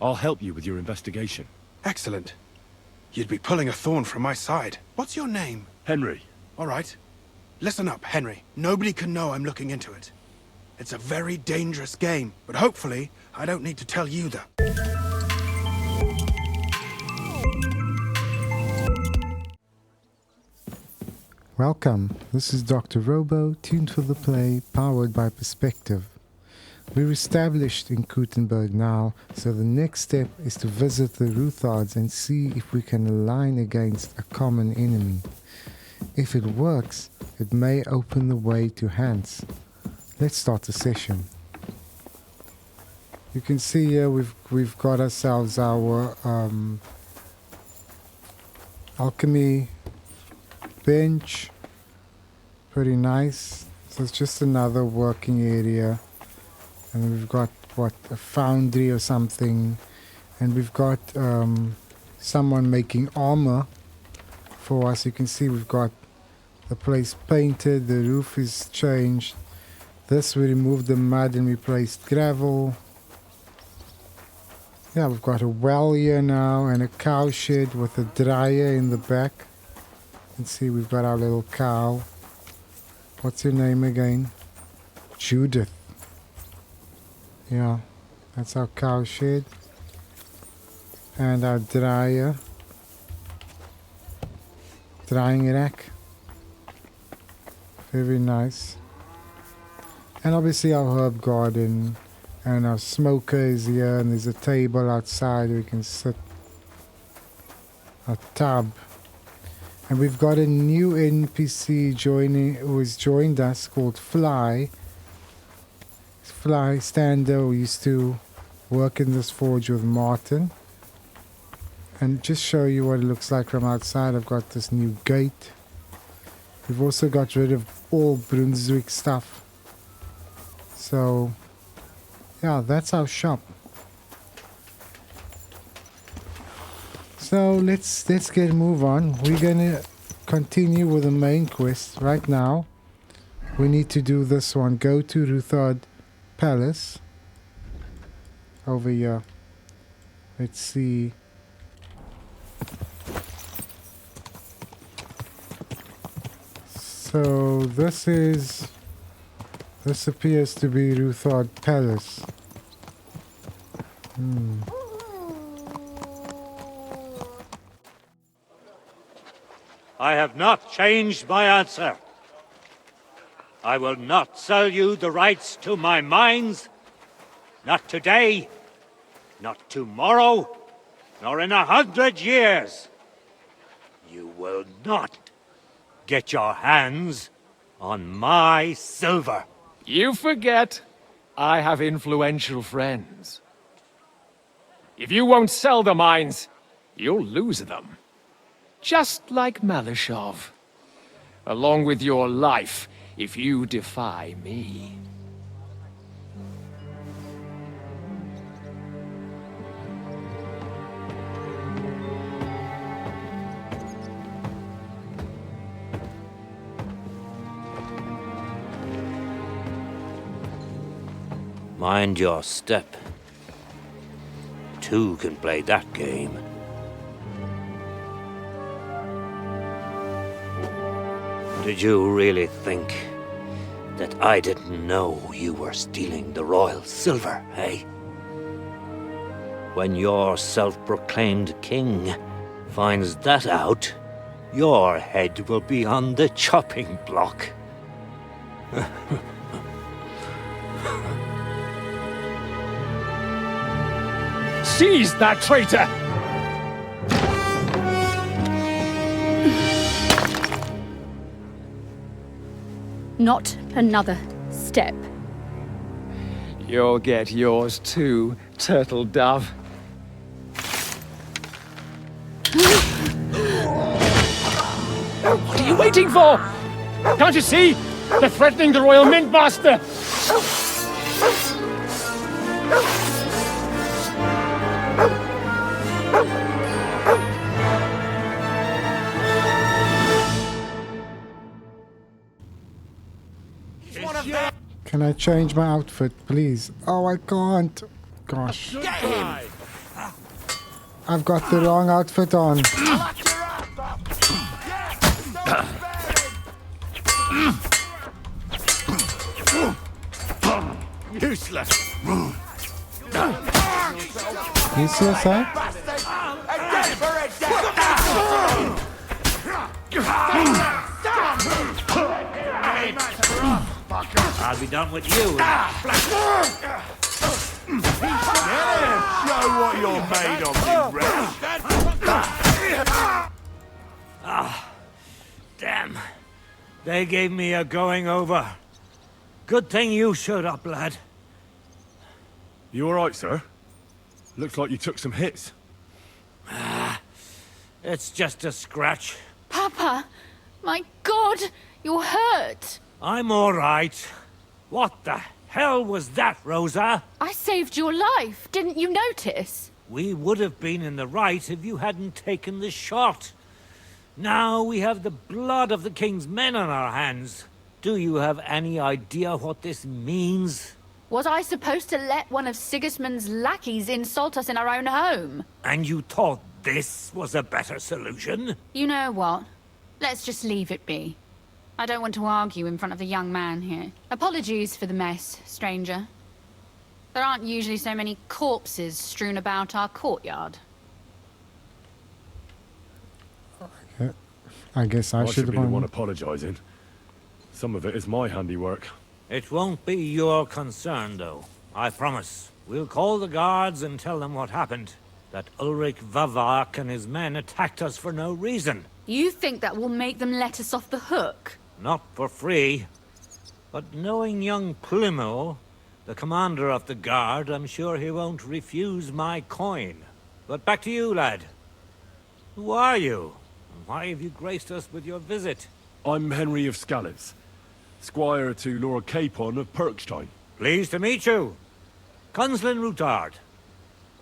I'll help you with your investigation. Excellent. You'd be pulling a thorn from my side. What's your name? Henry. All right. Listen up, Henry. Nobody can know I'm looking into it. It's a very dangerous game, but hopefully, I don't need to tell you that. Welcome, this is Dr. RoBo, tuned for the play, powered by perspective. We're established in Kuttenberg now, so the next step is to visit the Ruthards and see if we can align against a common enemy. If it works, it may open the way to Hans. Let's start the session. You can see here we've got ourselves our alchemy bench. Pretty nice. So it's just another working area. And we've got, what, a foundry or something. And we've got someone making armor for us. You can see we've got the place painted, the roof is changed. This, we removed the mud and replaced gravel. Yeah, we've got a well here now and a cow shed with a dryer in the back. You can see we've got our little cow. What's your name again? Judith. Yeah, that's our cow shed. And our dryer. Drying rack. Very nice. And obviously our herb garden. And our smoker is here. And there's a table outside we can sit. A tub. And we've got a new NPC who has joined us called Fly. Fly Stander, who used to work in this forge with Martin. And just show you what it looks like from outside, I've got this new gate. We've also got rid of all Brunswick stuff. So, yeah, that's our shop. So let's get a move on. We're gonna continue with the main quest right now. We need to do this one. Go to Ruthard Palace. Over here. Let's see. So this appears to be Ruthard Palace. I have not changed my answer. I will not sell you the rights to my mines. Not today, not tomorrow, nor in 100 years. You will not get your hands on my silver. You forget I have influential friends. If you won't sell the mines, you'll lose them. Just like Malishov. Along with your life, if you defy me. Mind your step. Two can play that game. Did you really think that I didn't know you were stealing the royal silver, eh? When your self-proclaimed king finds that out, your head will be on the chopping block. Seize that traitor! Not another step. You'll get yours too, turtle dove. What are you waiting for? Can't you see? They're threatening the Royal Mint Master! Can I change my outfit, please? Oh, I can't. Gosh. I've got the wrong outfit on. Useless. Useless, huh? I'll be done with you. Show what you're made of, you wretch. Damn. They gave me a going over. Good thing you showed up, lad. You all right, sir? Looks like you took some hits. It's just a scratch. Papa! My God! You're hurt! I'm all right. What the hell was that, Rosa? I saved your life. Didn't you notice? We would have been in the right if you hadn't taken the shot. Now we have the blood of the king's men on our hands. Do you have any idea what this means? Was I supposed to let one of Sigismund's lackeys insult us in our own home? And you thought this was a better solution? You know what? Let's just leave it be. I don't want to argue in front of the young man here. Apologies for the mess, stranger. There aren't usually so many corpses strewn about our courtyard. I guess I should be have the one won. apologising. Some of it is my handiwork. It won't be your concern, though. I promise. We'll call the guards and tell them what happened. That Ulrich Vavak and his men attacked us for no reason. You think that will make them let us off the hook? Not for free. But knowing young Plimo, the commander of the guard, I'm sure he won't refuse my coin. But back to you, lad. Who are you? And why have you graced us with your visit? I'm Henry of Skalitz, squire to Lord Capon of Perkstein. Pleased to meet you. Consulin Ruthard.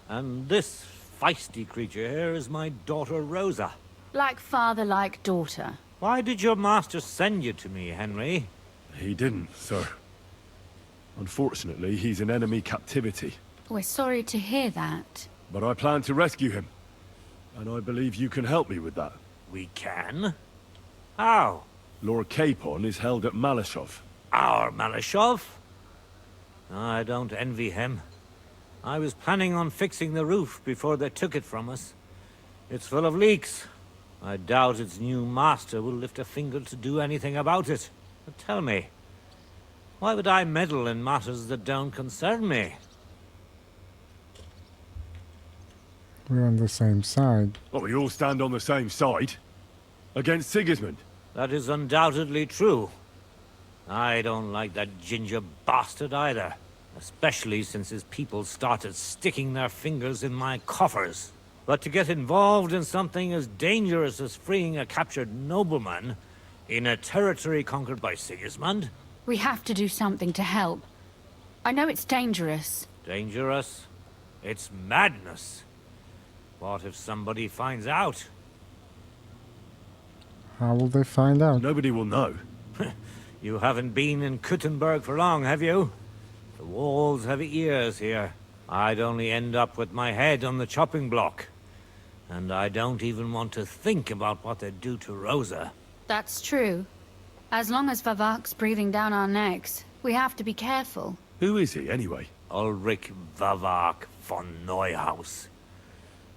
And this feisty creature here is my daughter Rosa. Like father, like daughter. Why did your master send you to me, Henry? He didn't, sir. Unfortunately, he's in enemy captivity. We're sorry to hear that. But I plan to rescue him. And I believe you can help me with that. We can? How? Lord Capon is held at Malashov. Our Malashov? I don't envy him. I was planning on fixing the roof before they took it from us. It's full of leaks. I doubt its new master will lift a finger to do anything about it. But tell me, why would I meddle in matters that don't concern me? We're on the same side. Well, we all stand on the same side. Against Sigismund. That is undoubtedly true. I don't like that ginger bastard either. Especially since his people started sticking their fingers in my coffers. But to get involved in something as dangerous as freeing a captured nobleman in a territory conquered by Sigismund? We have to do something to help. I know it's dangerous. Dangerous? It's madness. What if somebody finds out? How will they find out? Nobody will know. You haven't been in Kuttenberg for long, have you? The walls have ears here. I'd only end up with my head on the chopping block. And I don't even want to think about what they'd do to Rosa. That's true. As long as Vavak's breathing down our necks, we have to be careful. Who is he, anyway? Ulrich Vavak von Neuhaus.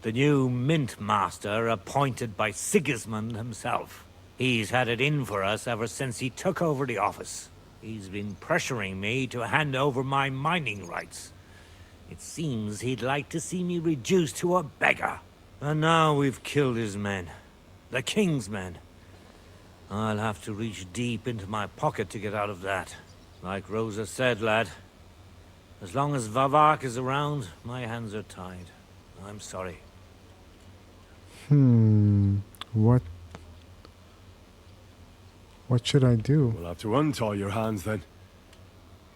The new mint master appointed by Sigismund himself. He's had it in for us ever since he took over the office. He's been pressuring me to hand over my mining rights. It seems he'd like to see me reduced to a beggar. And now we've killed his men. The king's men. I'll have to reach deep into my pocket to get out of that. Like Rosa said, lad. As long as Vavak is around, my hands are tied. I'm sorry. What should I do? We'll have to untie your hands then.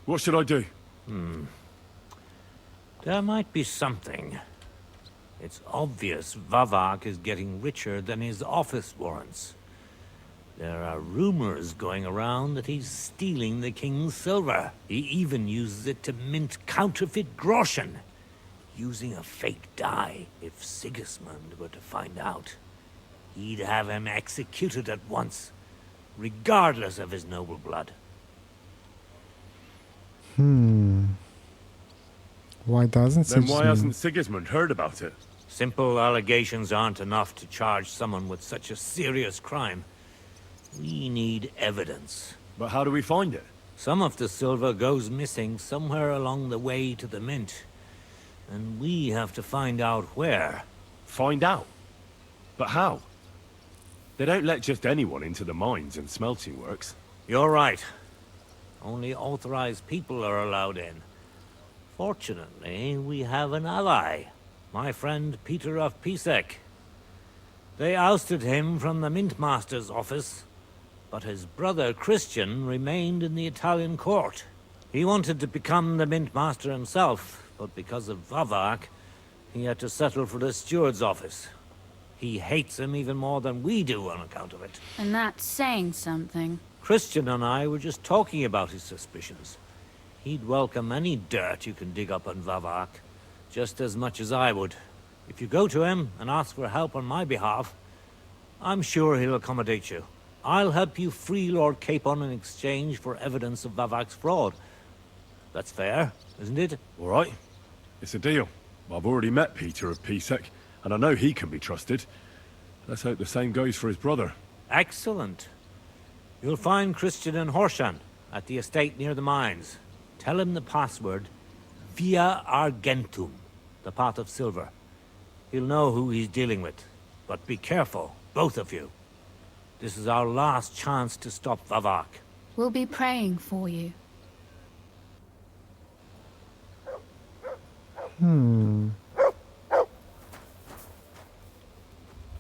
What should I do? There might be something. It's obvious Vavak is getting richer than his office warrants. There are rumors going around that he's stealing the king's silver. He even uses it to mint counterfeit groschen. using a fake dye. If Sigismund were to find out, he'd have him executed at once, regardless of his noble blood. Why doesn't Then why Sigismund? hasn't Sigismund heard about it? Simple allegations aren't enough to charge someone with such a serious crime. We need evidence. But how do we find it? Some of the silver goes missing somewhere along the way to the mint. And we have to find out where. Find out? But how? They don't let just anyone into the mines and smelting works. You're right. Only authorized people are allowed in. Fortunately, we have an ally. My friend Peter of Pisek. They ousted him from the Mintmaster's office, but his brother Christian remained in the Italian court. He wanted to become the Mintmaster himself, but because of Vavak, he had to settle for the steward's office. He hates him even more than we do on account of it. And that's saying something. Christian and I were just talking about his suspicions. He'd welcome any dirt you can dig up on Vavak, just as much as I would. If you go to him and ask for help on my behalf, I'm sure he'll accommodate you. I'll help you free Lord Capon in exchange for evidence of Vavak's fraud. That's fair, isn't it? All right. It's a deal. I've already met Peter of Pisek, and I know he can be trusted. Let's hope the same goes for his brother. Excellent. You'll find Christian and Horshan at the estate near the mines. Tell him the password, Via Argentum, the pot of silver. He'll know who he's dealing with. But be careful, both of you. This is our last chance to stop Vavak. We'll be praying for you.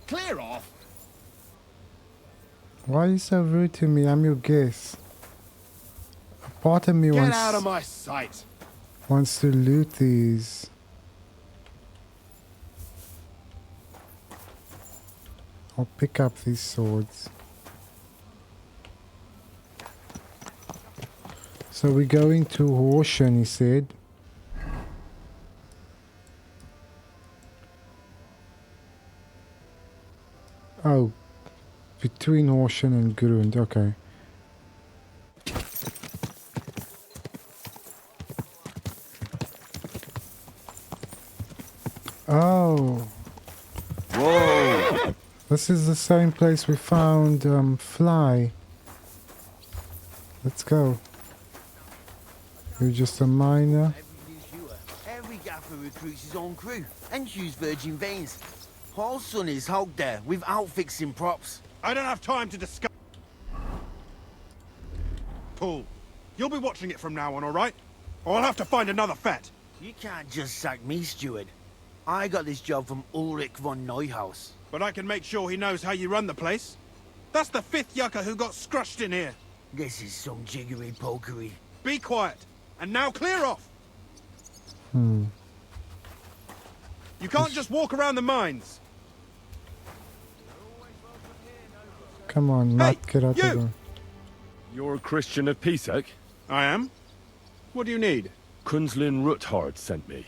Clear off! Why are you so rude to me? I'm your guest. A part of me Get out of my sight! wants to loot these. I'll pick up these swords. So we're going to Horsham, he said. Oh, between Horsham and Grund, okay. Oh. Whoa! This is the same place we found Fly. Let's go. You're just a miner. Every gaffer recruits his own crew and choose virgin veins. Whole son is hogged there without fixing props. I don't have time to discuss. Paul, you'll be watching it from now on, all right? Or I'll have to find another fet. You can't just sack me, steward. I got this job from Ulrich von Neuhaus. But I can make sure he knows how you run the place. That's the 5th yucca who got scrushed in here. This is some jiggery pokery. Be quiet. And now clear off. Hmm. You can't just walk around the mines. Come on, Matt, get out you! of there. You're a Christian of Pisek? I am. What do you need? Kunzlin Ruthard sent me.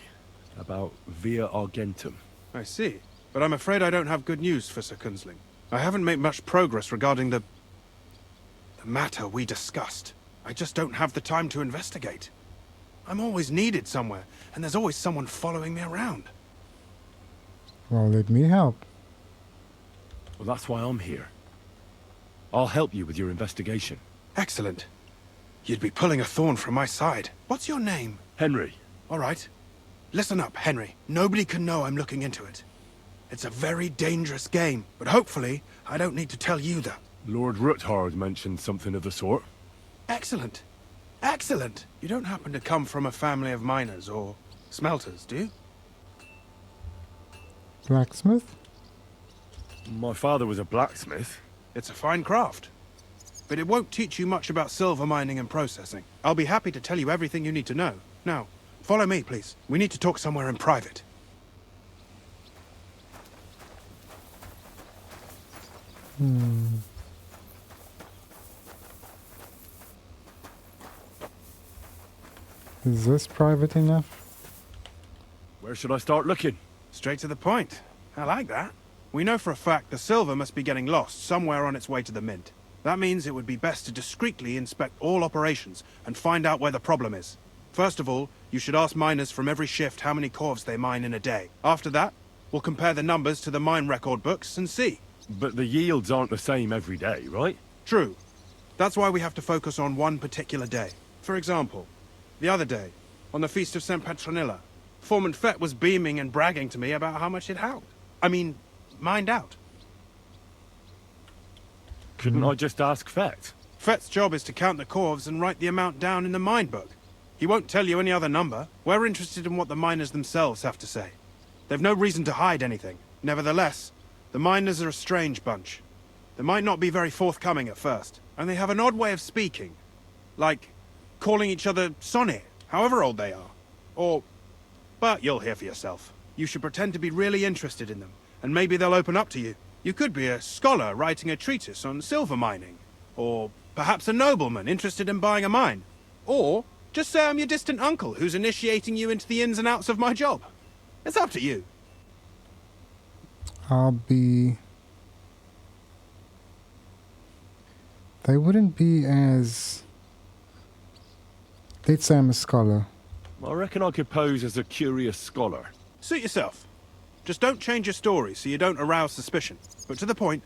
About Via Argentum. I see. But I'm afraid I don't have good news for Sir Kunzling. I haven't made much progress regarding the matter we discussed. I just don't have the time to investigate. I'm always needed somewhere, and there's always someone following me around. Well, let me help. Well, that's why I'm here. I'll help you with your investigation. Excellent. You'd be pulling a thorn from my side. What's your name? Henry. All right. Listen up, Henry. Nobody can know I'm looking into it. It's a very dangerous game, but hopefully I don't need to tell you that. Lord Ruthard mentioned something of the sort. Excellent. Excellent. You don't happen to come from a family of miners or smelters, do you? Blacksmith? My father was a blacksmith. It's a fine craft. But it won't teach you much about silver mining and processing. I'll be happy to tell you everything you need to know. Now, follow me, please. We need to talk somewhere in private. Is this private enough? Where's should I start looking? Straight to the point. I like that. We know for a fact the silver must be getting lost somewhere on its way to the mint. That means it would be best to discreetly inspect all operations and find out where the problem is. First of all, you should ask miners from every shift how many corves they mine in a day. After that, we'll compare the numbers to the mine record books and see. But the yields aren't the same every day, right? True. That's why we have to focus on one particular day. For example, the other day, on the Feast of St. Petronilla, Foreman Fett was beaming and bragging to me about how much it held. I mean, mined out. Couldn't I just ask Fett? Fett's job is to count the corves and write the amount down in the mine book. He won't tell you any other number. We're interested in what the miners themselves have to say. They've no reason to hide anything. Nevertheless, the miners are a strange bunch. They might not be very forthcoming at first, and they have an odd way of speaking. Like, calling each other Sonny, however old they are. Or... but you'll hear for yourself. You should pretend to be really interested in them, and maybe they'll open up to you. You could be a scholar writing a treatise on silver mining. Or perhaps a nobleman interested in buying a mine. Or just say I'm your distant uncle who's initiating you into the ins and outs of my job. It's up to you. I'll be... They wouldn't be as... They'd say I'm a scholar. I reckon I could pose as a curious scholar. Suit yourself. Just don't change your story so you don't arouse suspicion. But to the point,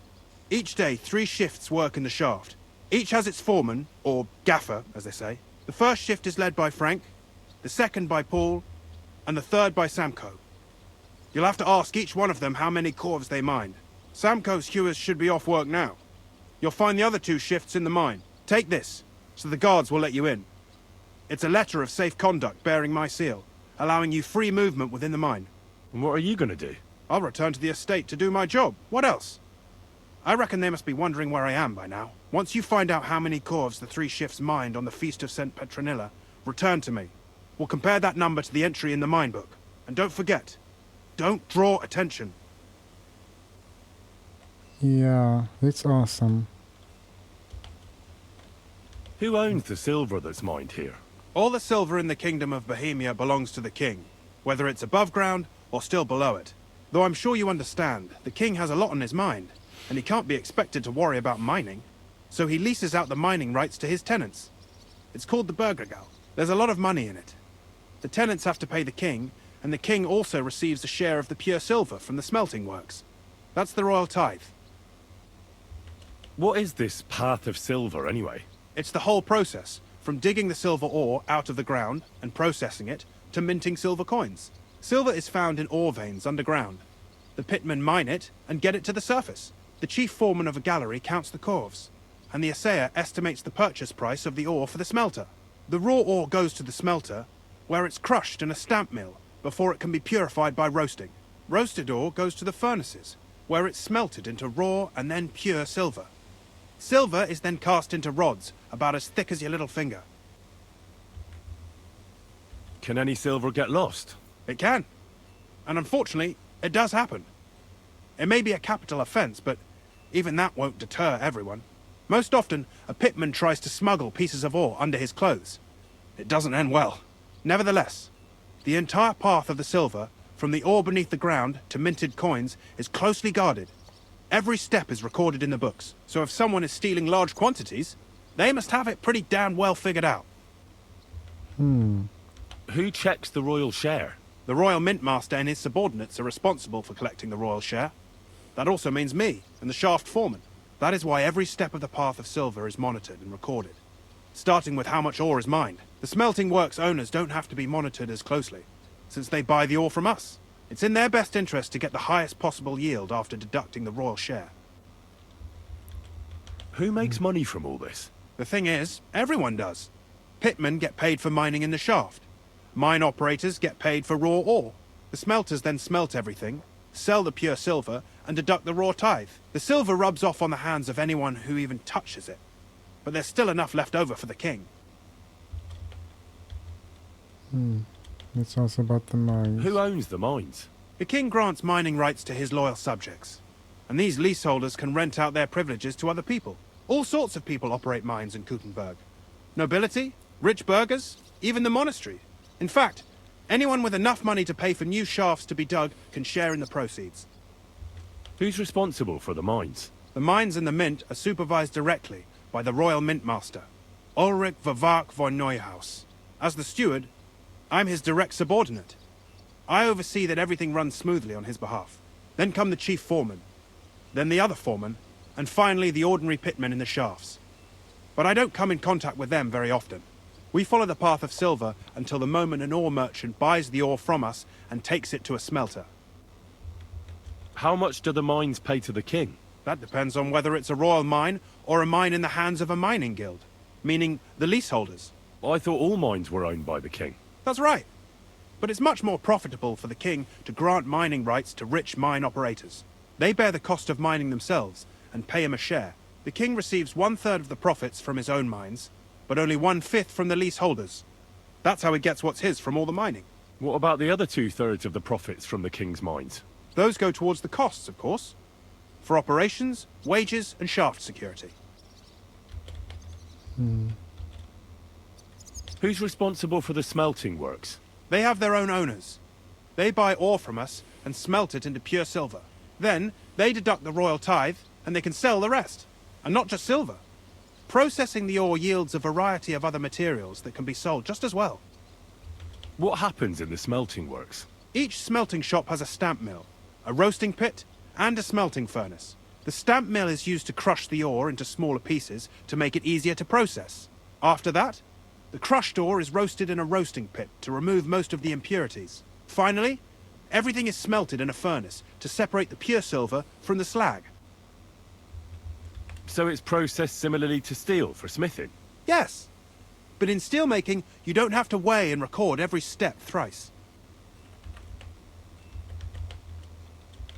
each day 3 shifts work in the shaft. Each has its foreman, or gaffer, as they say. The first shift is led by Frank, the second by Paul, and the third by Samko. You'll have to ask each one of them how many corves they mined. Samko's hewers should be off work now. You'll find the other 2 shifts in the mine. Take this, so the guards will let you in. It's a letter of safe conduct bearing my seal, allowing you free movement within the mine. And what are you gonna do? I'll return to the estate to do my job. What else? I reckon they must be wondering where I am by now. Once you find out how many corves the 3 shifts mined on the Feast of St. Petronilla, return to me. We'll compare that number to the entry in the mine book. And don't forget, don't draw attention. Yeah, it's awesome. Who owns the silver that's mined here? All the silver in the Kingdom of Bohemia belongs to the king, whether it's above ground or still below it. Though I'm sure you understand, the king has a lot on his mind, and he can't be expected to worry about mining. So he leases out the mining rights to his tenants. It's called the Burgergal. There's a lot of money in it. The tenants have to pay the king, and the king also receives a share of the pure silver from the Smelting Works. That's the royal tithe. What is this path of silver, anyway? It's the whole process, from digging the silver ore out of the ground and processing it, to minting silver coins. Silver is found in ore veins underground. The pitmen mine it and get it to the surface. The chief foreman of a gallery counts the corves, and the assayer estimates the purchase price of the ore for the smelter. The raw ore goes to the smelter, where it's crushed in a stamp mill before it can be purified by roasting. Roasted ore goes to the furnaces, where it's smelted into raw and then pure silver. Silver is then cast into rods, about as thick as your little finger. Can any silver get lost? It can. And unfortunately, it does happen. It may be a capital offense, but even that won't deter everyone. Most often, a pitman tries to smuggle pieces of ore under his clothes. It doesn't end well. Nevertheless, the entire path of the silver, from the ore beneath the ground to minted coins, is closely guarded. Every step is recorded in the books, so if someone is stealing large quantities, they must have it pretty damn well figured out. Who checks the royal share? The Royal Mint Master and his subordinates are responsible for collecting the royal share. That also means me, and the shaft foreman. That is why every step of the path of silver is monitored and recorded. Starting with how much ore is mined. The Smelting Works owners don't have to be monitored as closely, since they buy the ore from us. It's in their best interest to get the highest possible yield after deducting the royal share. Who makes money from all this? The thing is, everyone does. Pitmen get paid for mining in the shaft. Mine operators get paid for raw ore. The smelters then smelt everything, sell the pure silver, and deduct the raw tithe. The silver rubs off on the hands of anyone who even touches it. But there's still enough left over for the king. It's also about the mines. Who owns the mines? The king grants mining rights to his loyal subjects. And these leaseholders can rent out their privileges to other people. All sorts of people operate mines in Kuttenberg. Nobility, rich burghers, even the monastery. In fact, Anyone with enough money to pay for new shafts to be dug can share in the proceeds. Who's responsible for the mines? The mines and the mint are supervised directly by the Royal Mint Master, Ulrich Vervark von Neuhaus. As the steward, I'm his direct subordinate. I oversee that everything runs smoothly on his behalf. Then come the Chief Foreman, then the other foreman, and finally the ordinary pitmen in the shafts. But I don't come in contact with them very often. We follow the path of silver until the moment an ore merchant buys the ore from us and takes it to a smelter. How much do the mines pay to the king? That depends on whether it's a royal mine or a mine in the hands of a mining guild, meaning the leaseholders. I thought all mines were owned by the king. That's right. But it's much more profitable for the king to grant mining rights to rich mine operators. They bear the cost of mining themselves and pay him a share. The king receives 1/3 of the profits from his own mines, but only 1/5 from the leaseholders. That's how he gets what's his from all the mining. What about the other 2/3 of the profits from the king's mines? Those go towards the costs, of course. For operations, wages, and shaft security. Who's responsible for the smelting works? They have their own owners. They buy ore from us and smelt it into pure silver. Then, they deduct the royal tithe, and they can sell the rest. And not just silver. Processing the ore yields a variety of other materials that can be sold just as well. What happens in the smelting works? Each smelting shop has a stamp mill, a roasting pit, and a smelting furnace. The stamp mill is used to crush the ore into smaller pieces to make it easier to process. After that, the crushed ore is roasted in a roasting pit to remove most of the impurities. Finally, everything is smelted in a furnace to separate the pure silver from the slag. So it's processed similarly to steel for smithing? Yes, but in steelmaking, you don't have to weigh and record every step thrice.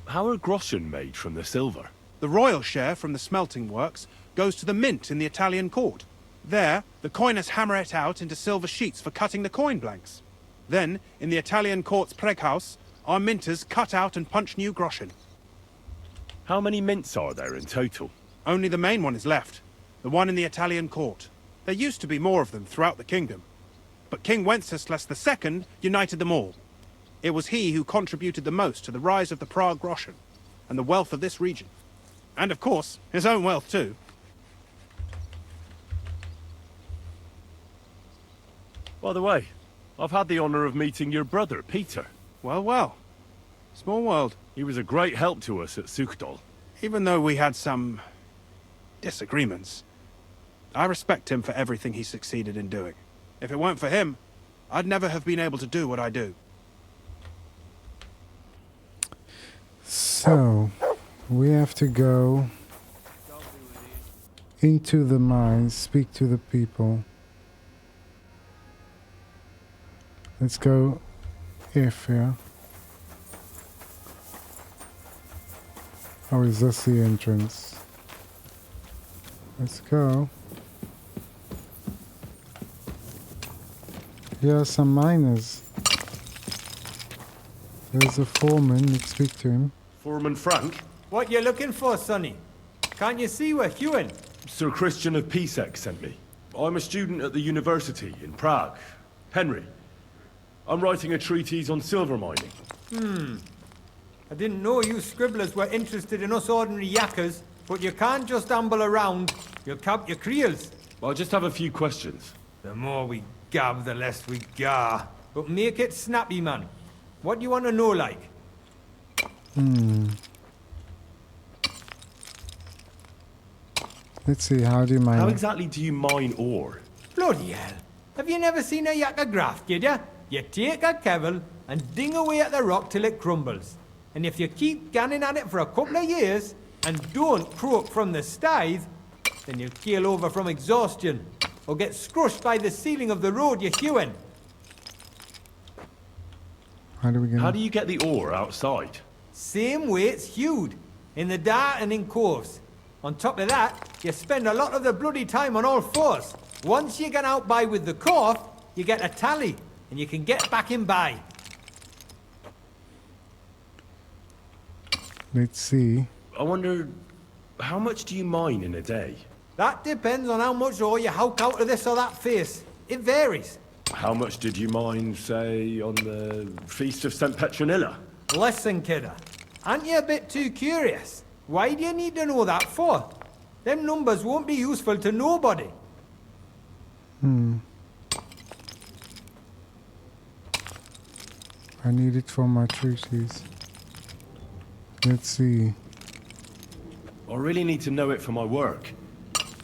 How are groschen made from the silver? The royal share from the smelting works goes to the mint in the Italian court. There, the coiners hammer it out into silver sheets for cutting the coin blanks. Then, in the Italian court's preghouse, our minters cut out and punch new groschen. How many mints are there in total? Only the main one is left, the one in the Italian court. There used to be more of them throughout the kingdom, but King Wenceslas II united them all. It was he who contributed the most to the rise of the Prague groschen and the wealth of this region. And of course, his own wealth too. By the way, I've had the honor of meeting your brother, Peter. Well, well. Small world. He was a great help to us at Suchdol. Even though we had some disagreements, I respect him for everything he succeeded in doing. If it weren't for him, I'd never have been able to do what I do. So, we have to go into the mines, speak to the people. Let's go if here. Oh, is this the entrance? Let's go. Here are some miners. There's a foreman, let's speak to him. Foreman Frank? What you looking for, Sonny? Can't you see we're hewing? Sir Christian of Pisek sent me. I'm a student at the university in Prague. Henry. I'm writing a treatise on silver mining. I didn't know you scribblers were interested in us ordinary yakkers, but you can't just amble around. You'll cap your creels. I just have a few questions. The more we gab, the less we gar. But make it snappy, man. What do you want to know, like? Let's see, how do you mine How it? exactly do you mine ore? Bloody hell. Have you never seen a yakker graft, did ya? You take a kevel and ding away at the rock till it crumbles. And if you keep ganning at it for a couple of years, and don't croak from the stithe, then you'll keel over from exhaustion, or get scrushed by the ceiling of the road you're hewing. How do we get How it? do you get the ore outside? Same way it's hewed, in the dark and in coves. On top of that, you spend a lot of the bloody time on all fours. Once you get out by with the corf, you get a tally, and you can get back in by. Let's see. I wonder, how much do you mine in a day? That depends on how much ore you howk out of this or that face. It varies. How much did you mine, say, on the Feast of St. Petronilla? Listen, kidder. Aren't you a bit too curious? Why do you need to know that for? Them numbers won't be useful to nobody. I need it for my treaties. Let's see. I really need to know it for my work.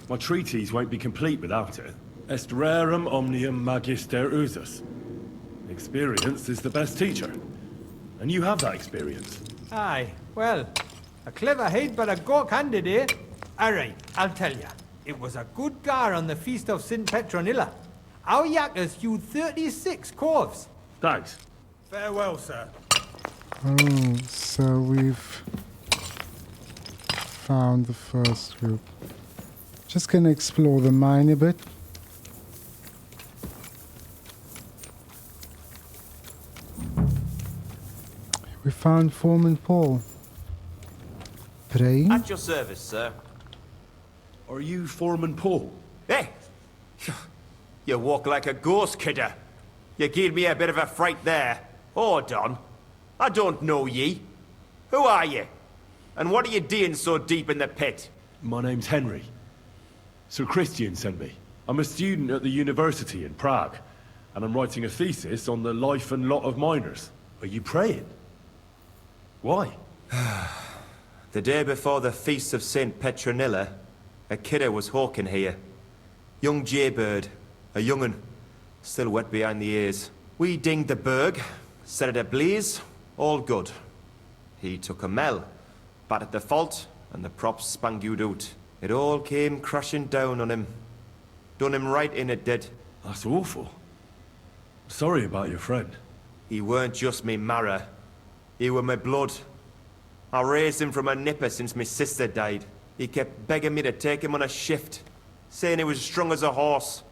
My treatise won't be complete without it. Est rerum omnium magister usus. Experience is the best teacher. And you have that experience. Aye, well, a clever head but a gawk-handed, eh? Alright, I'll tell ya. It was a good gar on the Feast of St. Petronilla. Our yakkers hewed 36 corves. Thanks. Farewell, sir. Oh, so we've found the first group. Just gonna explore the mine a bit. We found Foreman Paul. Praying? At your service, sir. Are you Foreman Paul? Hey! You walk like a ghost, kidder. You gave me a bit of a fright there. Hold on. I don't know ye. Who are you? And what are you doing so deep in the pit? My name's Henry. Sir Christian sent me. I'm a student at the university in Prague, and I'm writing a thesis on the life and lot of miners. Are you praying? Why? The day before the Feast of St. Petronilla, a kidder was hawking here. Young jaybird, a young'un, still wet behind the ears. We dinged the berg, set it ablaze, all good. He took a mell, battered the fault, and the props spangued out. It all came crashing down on him. Done him right in, it did. That's awful. Sorry about your friend. He weren't just me marrow. He were my blood. I raised him from a nipper since my sister died. He kept begging me to take him on a shift, saying he was strong as a horse.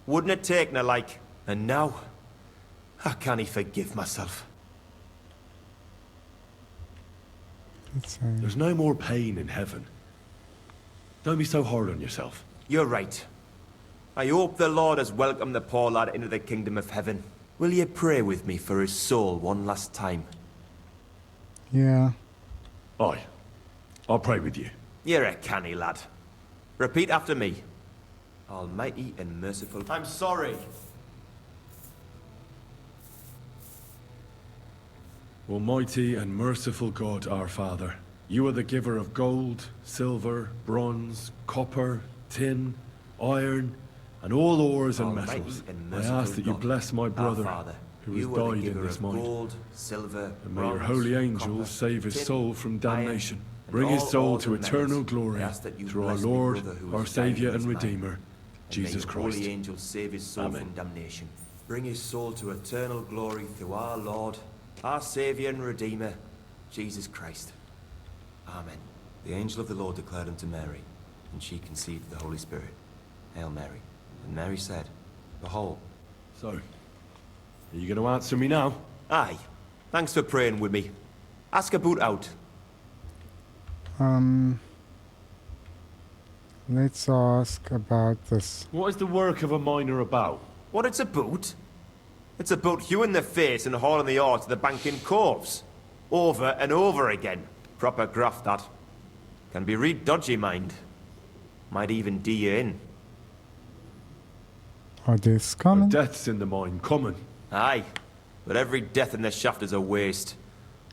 Wouldn't it take no like? And now, I can't forgive myself. There's no more pain in heaven. Don't be so hard on yourself. You're right. I hope the Lord has welcomed the poor lad into the kingdom of heaven. Will you pray with me for his soul one last time? Yeah. Aye. I'll pray with you. You're a canny lad. Repeat after me. Almighty and merciful... I'm sorry. Almighty and merciful God, our Father, you are the giver of gold, silver, bronze, copper, tin, iron, and all ores and Almighty metals. and I merciful ask that you God, bless my our brother, Father, who has you are the died in giver this of mine. gold, silver, And may your bronze, holy angels copper, save his tin, soul from damnation. iron, and Bring his all soul ores to and eternal metals. glory I ask that you through our bless me Lord, brother who our has died in Saviour and this mine. Redeemer, And Jesus may your Christ. holy angels save his soul Amen. from damnation. Bring his soul to eternal glory through our Lord, our Saviour and Redeemer, Jesus Christ. Amen. The angel of the Lord declared unto Mary, and she conceived the Holy Spirit. Hail Mary. And Mary said, Behold. So, are you going to answer me now? Aye. Thanks for praying with me. Ask a boot out. Let's ask about this. What is the work of a miner about? What it's about? It's about hewing the face and hauling the ore to the banking corpse. Over and over again. Proper graft, that. Can be real dodgy, mind. Might even do you in. Are this common? Deaths in the mine, common. Aye. But every death in the shaft is a waste.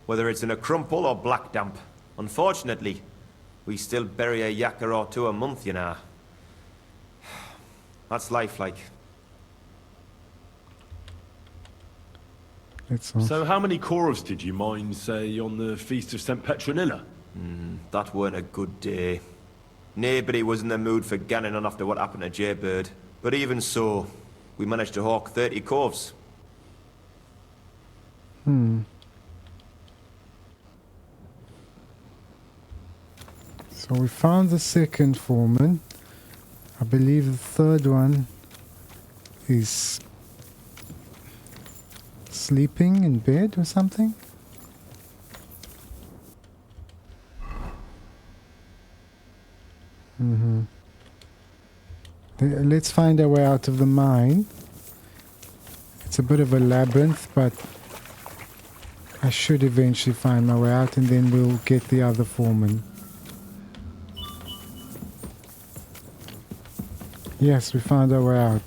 Whether it's in a crumple or black damp. Unfortunately, we still bury a yakker or two a month, you know. That's life, like. Let's ask. So how many corves did you mine, say, on the Feast of St. Petronilla? That weren't a good day. Nobody was in the mood for ganning on after what happened to Jaybird. But even so, we managed to hawk 30 corves. So we found the second foreman. I believe the third one is sleeping in bed or something. Let's find our way out of the mine. It's a bit of a labyrinth, but I should eventually find my way out, and then we'll get the other foreman. Yes, we found our way out.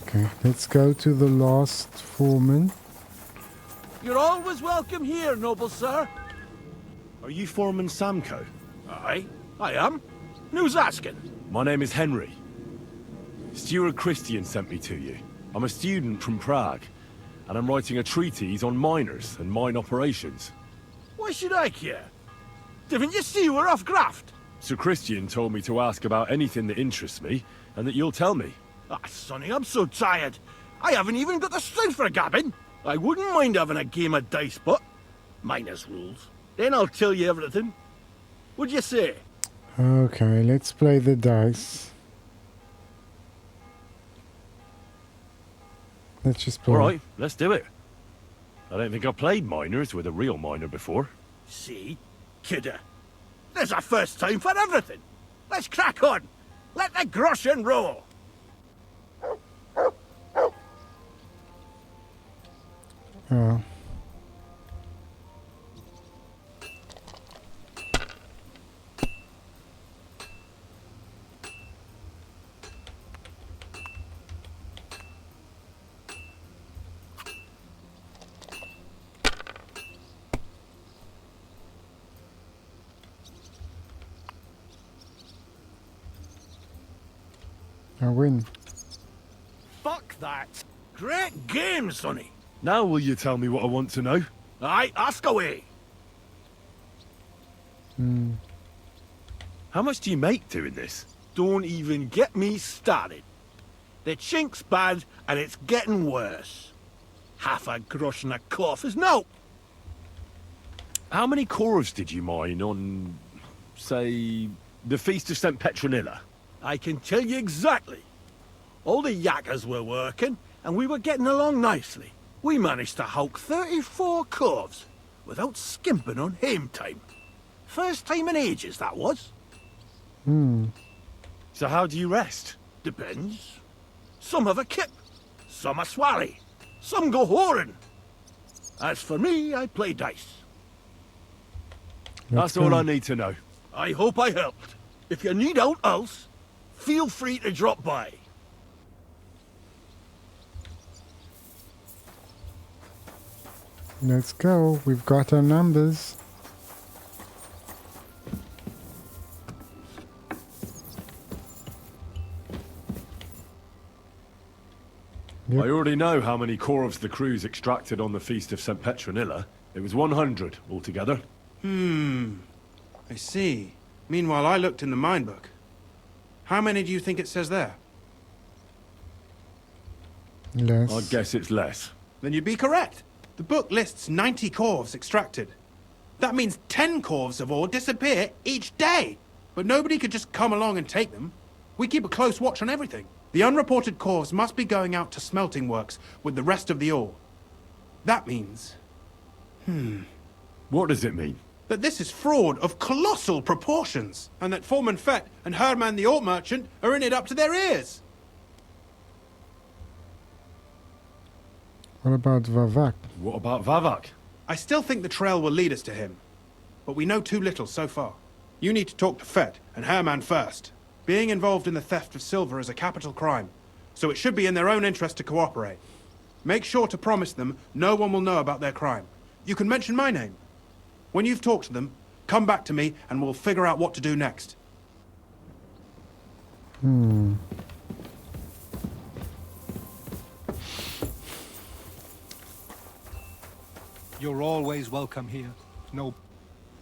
Okay, let's go to the last foreman. You're always welcome here, noble sir. Are you Foreman Samko? Aye, I am. Who's asking? My name is Henry. Steward Christian sent me to you. I'm a student from Prague, and I'm writing a treatise on miners and mine operations. Why should I care? Didn't you see we're off graft? Sir Christian told me to ask about anything that interests me, and that you'll tell me. Ah, Sonny, I'm so tired. I haven't even got the strength for gabbing. I wouldn't mind having a game of dice, but miners' rules. Then I'll tell you everything. What'd you say? Okay, let's play the dice. Let's just play. Alright, let's do it. I don't think I've played miners with a real miner before. See? Kidder. There's a first time for everything. Let's crack on. Let the groschen roll. Oh. I win. Fuck that. Great game, Sonny. Now will you tell me what I want to know? Aye, ask away. How much do you make doing this? Don't even get me started. The chink's bad, and it's getting worse. Half a grosh and a cough is no. How many cores did you mine on, say, the Feast of St. Petronilla? I can tell you exactly. All the yakkers were working, and we were getting along nicely. We managed to hulk 34 coves without skimping on hame time. First time in ages, that was. So how do you rest? Depends. Some have a kip, some a swally, some go whoring. As for me, I play dice. That's all I need to know. I hope I helped. If you need out else, feel free to drop by. Let's go. We've got our numbers. Yep. I already know how many corves the crews extracted on the Feast of St. Petronilla. It was 100 altogether. I see. Meanwhile, I looked in the mine book. How many do you think it says there? Less. I guess it's less. Then you'd be correct. The book lists 90 corves extracted. That means 10 corves of ore disappear each day. But nobody could just come along and take them. We keep a close watch on everything. The unreported corves must be going out to Smelting Works with the rest of the ore. That means... What does it mean? that this is fraud of colossal proportions, and that Foreman Fett and Herman the Ore Merchant are in it up to their ears. What about Vavak? What about Vavak? I still think the trail will lead us to him, but we know too little so far. You need to talk to Fett and Herman first. Being involved in the theft of silver is a capital crime, so it should be in their own interest to cooperate. Make sure to promise them no one will know about their crime. You can mention my name. When you've talked to them, come back to me and we'll figure out what to do next. You're always welcome here. No.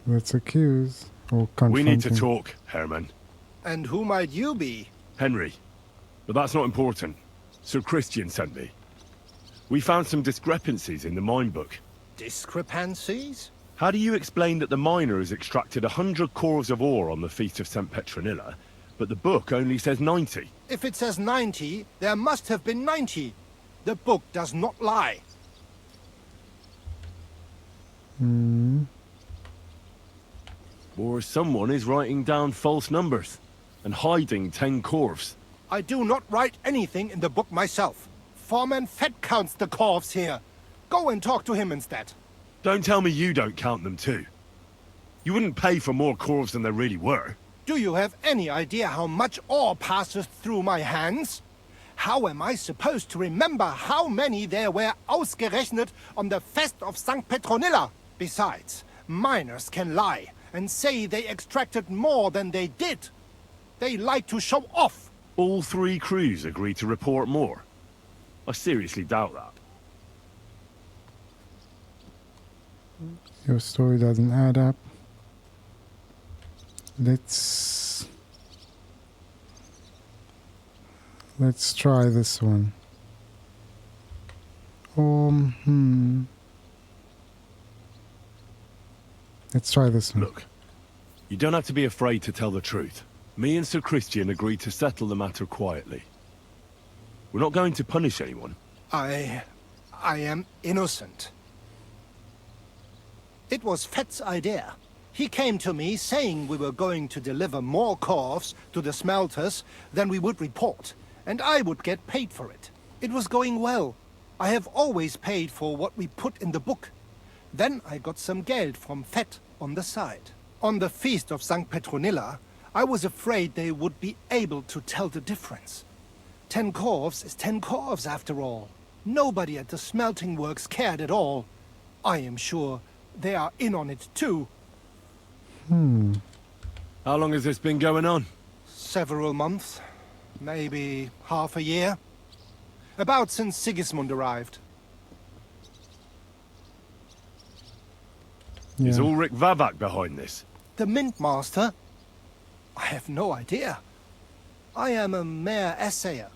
Let's accuse or confront We need to him. talk, Herman. And who might you be? Henry. But that's not important. Sir Christian sent me. We found some discrepancies in the mine book. Discrepancies? How do you explain that the miners extracted 100 cores of ore on the Feast of St. Petronilla, but the book only says 90? If it says 90, there must have been 90. The book does not lie. Or someone is writing down false numbers and hiding 10 cores. I do not write anything in the book myself. Foreman Fett counts the corves here. Go and talk to him instead. Don't tell me you don't count them too. You wouldn't pay for more corves than there really were. Do you have any idea how much ore passes through my hands? How am I supposed to remember how many there were ausgerechnet on the Fest of St. Petronilla? Besides, miners can lie and say they extracted more than they did. They like to show off. All 3 crews agreed to report more. I seriously doubt that. Your story doesn't add up. Let's try this one. Let's try this one. Look, you don't have to be afraid to tell the truth. Me and Sir Christian agreed to settle the matter quietly. We're not going to punish anyone. I am innocent. It was Fett's idea. He came to me saying we were going to deliver more corves to the smelters than we would report, and I would get paid for it. It was going well. I have always paid for what we put in the book. Then I got some geld from Fett on the side. On the feast of St. Petronilla, I was afraid they would be able to tell the difference. 10 corves is 10 corves after all. Nobody at the Smelting Works cared at all. I am sure they are in on it too. How long has this been going on? Several months. Maybe half a year. About since Sigismund arrived. Is Ulrich Vavak behind this? The Mint Master? I have no idea. I am a mere assayer.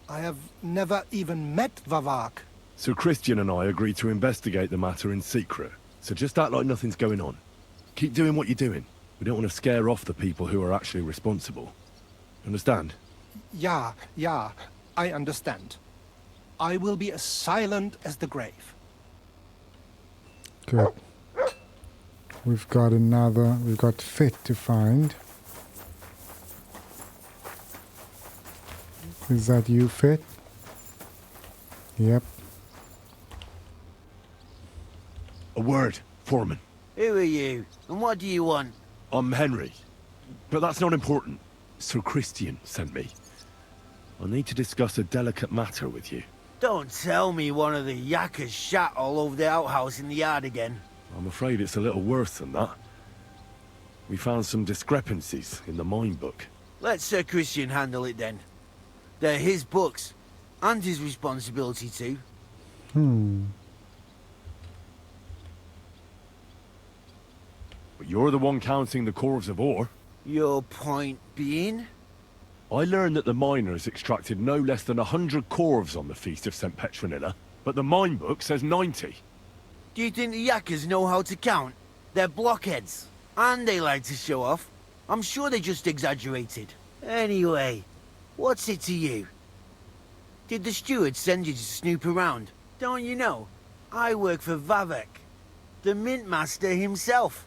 I have never even met Vavak. Sir Christian and I agreed to investigate the matter in secret, so just act like nothing's going on. Keep doing what you're doing. We don't want to scare off the people who are actually responsible. Understand? Yeah, I understand. I will be as silent as the grave. Good. We've got Fit to find. Is that you, Fit? Yep. A word, Foreman. Who are you? And what do you want? I'm Henry. But that's not important. Sir Christian sent me. I need to discuss a delicate matter with you. Don't tell me one of the yakkers shat all over the outhouse in the yard again. I'm afraid it's a little worse than that. We found some discrepancies in the mine book. Let Sir Christian handle it then. They're his books, and his responsibility too. But you're the one counting the corves of ore. Your point being? I learned that the miners extracted no less than 100 corves on the Feast of St. Petronilla, but the mine book says 90. Do you think the yakkers know how to count? They're blockheads, and they like to show off. I'm sure they just exaggerated. Anyway, what's it to you? Did the steward send you to snoop around? Don't you know? I work for Vavek, the mint master himself.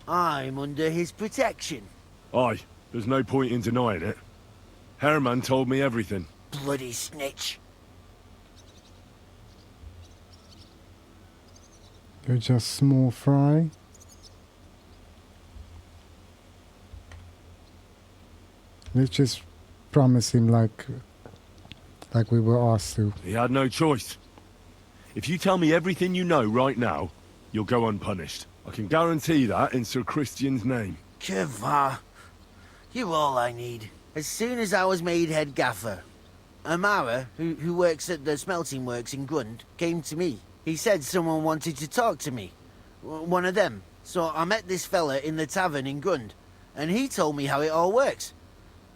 I'm under his protection. Aye, there's no point in denying it. Herman told me everything. Bloody snitch. You're just small fry. Let's just promise him like we were asked to. He had no choice. If you tell me everything you know right now, you'll go unpunished. I can guarantee that in Sir Christian's name. Keva, you're all I need. As soon as I was made head gaffer, Amara, who works at the Smelting Works in Grund, came to me. He said someone wanted to talk to me. One of them. So I met this fella in the tavern in Grund, and he told me how it all works.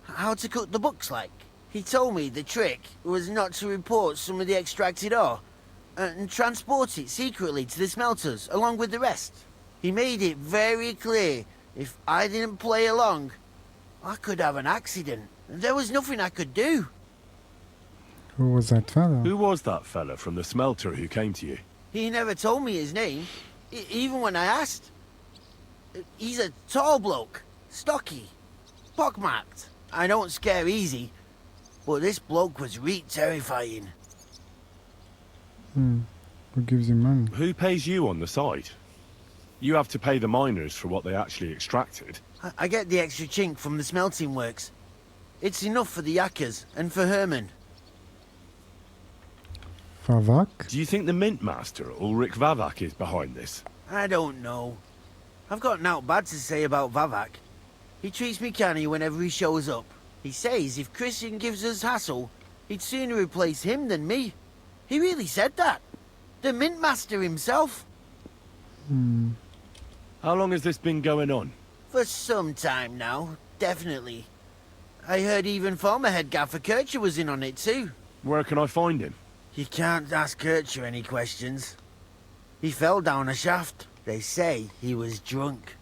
How to cut the books like. He told me the trick was not to report some of the extracted ore, and transport it secretly to the smelters, along with the rest. He made it very clear, if I didn't play along, I could have an accident, and there was nothing I could do. Who was that fella? Who was that fella from the smelter who came to you? He never told me his name, even when I asked. He's a tall bloke, stocky, pockmarked. I don't scare easy, But this bloke was terrifying. Who gives you money? Who pays you on the side? You have to pay the miners for what they actually extracted. I get the extra chink from the Smelting Works. It's enough for the Yakkers and for Herman. Vavak? Do you think the mint master, Ulrich Vavak, is behind this? I don't know. I've got naught bad to say about Vavak. He treats me canny whenever he shows up. He says if Christian gives us hassle, he'd sooner replace him than me. He really said that. The mint master himself. How long has this been going on? For some time now, definitely. I heard even former head gaffer Kircher was in on it too. Where can I find him? You can't ask Kircher any questions. He fell down a shaft. They say he was drunk.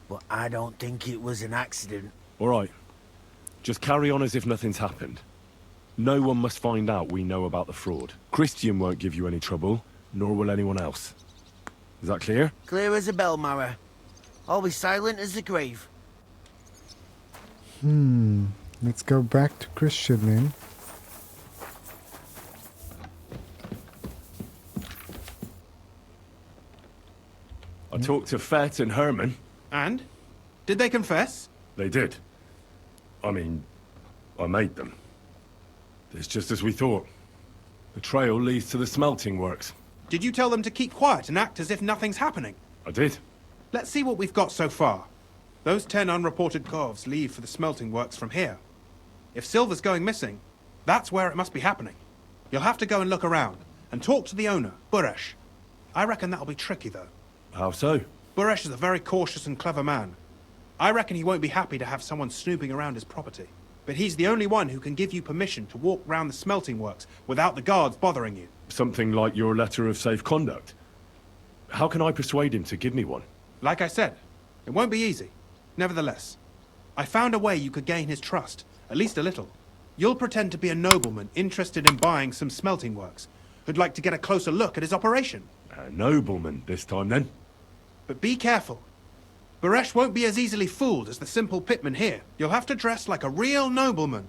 But I don't think it was an accident. All right. Just carry on as if nothing's happened. No one must find out we know about the fraud. Christian won't give you any trouble, nor will anyone else. Is that clear? Clear as a bell, Mara. I'll be silent as the grave. Let's go back to Christian then. I talked to Fett and Herman. And? Did they confess? They did. I mean, I made them. It's just as we thought. The trail leads to the Smelting Works. Did you tell them to keep quiet and act as if nothing's happening? I did. Let's see what we've got so far. Those 10 unreported corves leave for the Smelting Works from here. If silver's going missing, that's where it must be happening. You'll have to go and look around, and talk to the owner, Buresh. I reckon that'll be tricky, though. How so? Buresh is a very cautious and clever man. I reckon he won't be happy to have someone snooping around his property. But he's the only one who can give you permission to walk round the Smelting Works without the guards bothering you. Something like your letter of safe conduct. How can I persuade him to give me one? Like I said, it won't be easy. Nevertheless, I found a way you could gain his trust, at least a little. You'll pretend to be a nobleman interested in buying some Smelting Works, who'd like to get a closer look at his operation. A nobleman this time, then? But be careful. Buresh won't be as easily fooled as the simple pitman here. You'll have to dress like a real nobleman.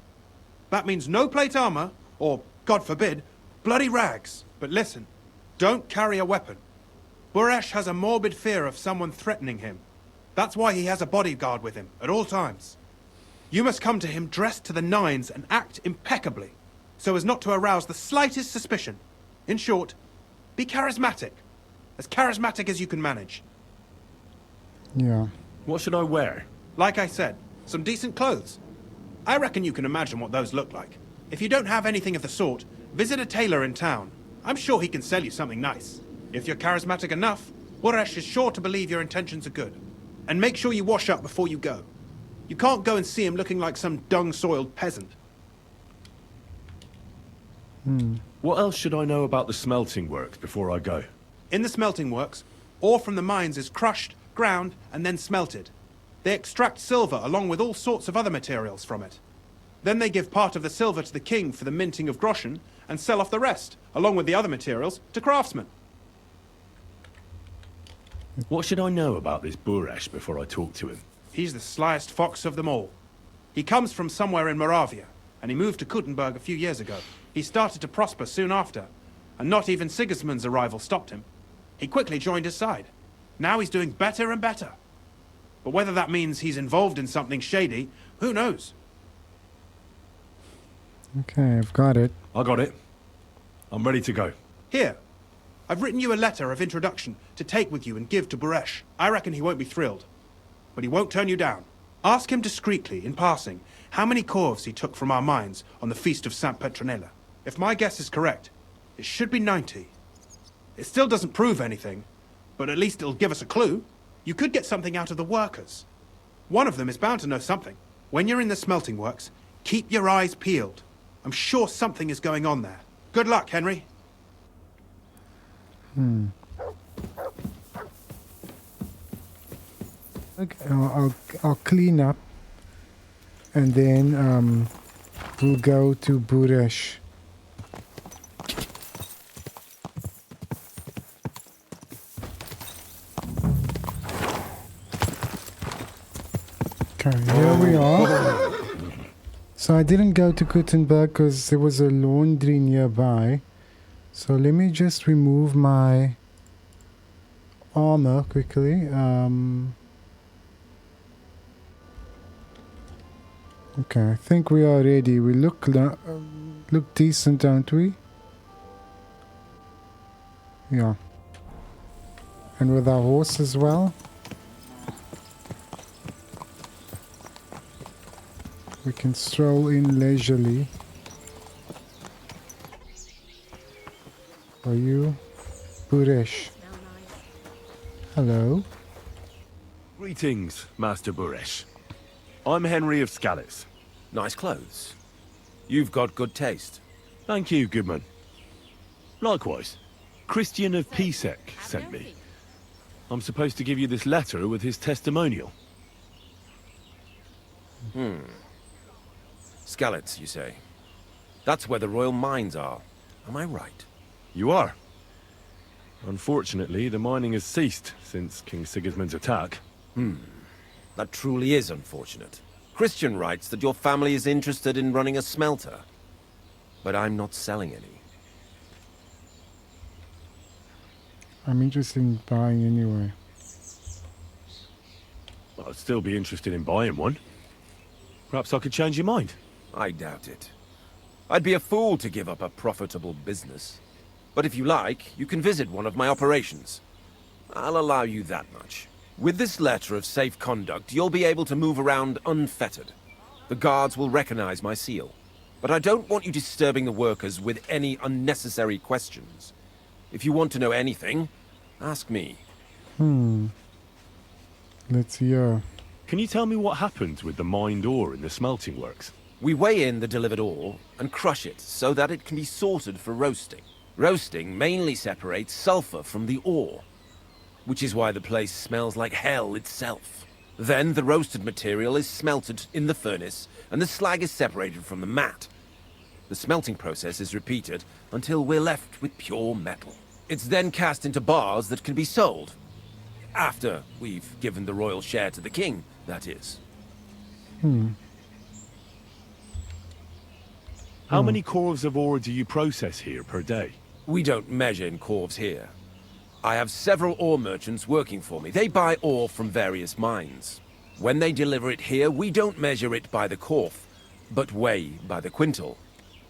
That means no plate armor, or, God forbid, bloody rags. But listen, don't carry a weapon. Buresh has a morbid fear of someone threatening him. That's why he has a bodyguard with him, at all times. You must come to him dressed to the nines and act impeccably, so as not to arouse the slightest suspicion. In short, be charismatic. As charismatic as you can manage. Yeah. What should I wear? Like I said, some decent clothes. I reckon you can imagine what those look like. If you don't have anything of the sort, visit a tailor in town. I'm sure he can sell you something nice. If you're charismatic enough, Buresh is sure to believe your intentions are good. And make sure you wash up before you go. You can't go and see him looking like some dung-soiled peasant. What else should I know about the Smelting Works before I go? In the Smelting Works, ore from the mines is crushed, ground, and then smelted. They extract silver along with all sorts of other materials from it. Then they give part of the silver to the king for the minting of groschen, and sell off the rest, along with the other materials, to craftsmen. What should I know about this Buresh before I talk to him? He's the slyest fox of them all. He comes from somewhere in Moravia, and he moved to Kuttenberg a few years ago. He started to prosper soon after, and not even Sigismund's arrival stopped him. He quickly joined his side. Now he's doing better and better. But whether that means he's involved in something shady, who knows? Okay, I've got it. I got it. I'm ready to go. Here, I've written you a letter of introduction to take with you and give to Buresh. I reckon he won't be thrilled, but he won't turn you down. Ask him discreetly, in passing, how many corves he took from our mines on the Feast of St. Petronilla. If my guess is correct, it should be 90. It still doesn't prove anything, but at least it'll give us a clue. You could get something out of the workers. One of them is bound to know something. When you're in the Smelting Works, keep your eyes peeled. I'm sure something is going on there. Good luck, Henry. Okay, I'll clean up, and then we'll go to Buresh. Okay, here we are. So I didn't go to Kuttenberg because there was a laundry nearby. So let me just remove my armor quickly. Okay, I think we are ready. We look decent, don't we? Yeah. And with our horse as well. We can stroll in leisurely. Are you? Buresh. Hello. Greetings, Master Buresh. I'm Henry of Scallis. Nice clothes. You've got good taste. Thank you, Goodman. Likewise, Christian of Pisek sent me. I'm supposed to give you this letter with his testimonial. Skalitz, you say? That's where the royal mines are. Am I right? You are. Unfortunately, the mining has ceased since King Sigismund's attack. That truly is unfortunate. Christian writes that your family is interested in running a smelter. But I'm not selling any. I'm interested in buying anyway. I'd still be interested in buying one. Perhaps I could change your mind. I doubt it. I'd be a fool to give up a profitable business. But if you like, you can visit one of my operations. I'll allow you that much. With this letter of safe conduct, you'll be able to move around unfettered. The guards will recognize my seal. But I don't want you disturbing the workers with any unnecessary questions. If you want to know anything, ask me. Let's hear. Can you tell me what happened with the mined ore in the smelting works? We weigh in the delivered ore and crush it so that it can be sorted for roasting. Roasting mainly separates sulfur from the ore, which is why the place smells like hell itself. Then the roasted material is smelted in the furnace and the slag is separated from the matte. The smelting process is repeated until we're left with pure metal. It's then cast into bars that can be sold. After we've given the royal share to the king, that is. How many corves of ore do you process here per day? We don't measure in corves here. I have several ore merchants working for me. They buy ore from various mines. When they deliver it here, we don't measure it by the corf, but weigh by the quintal.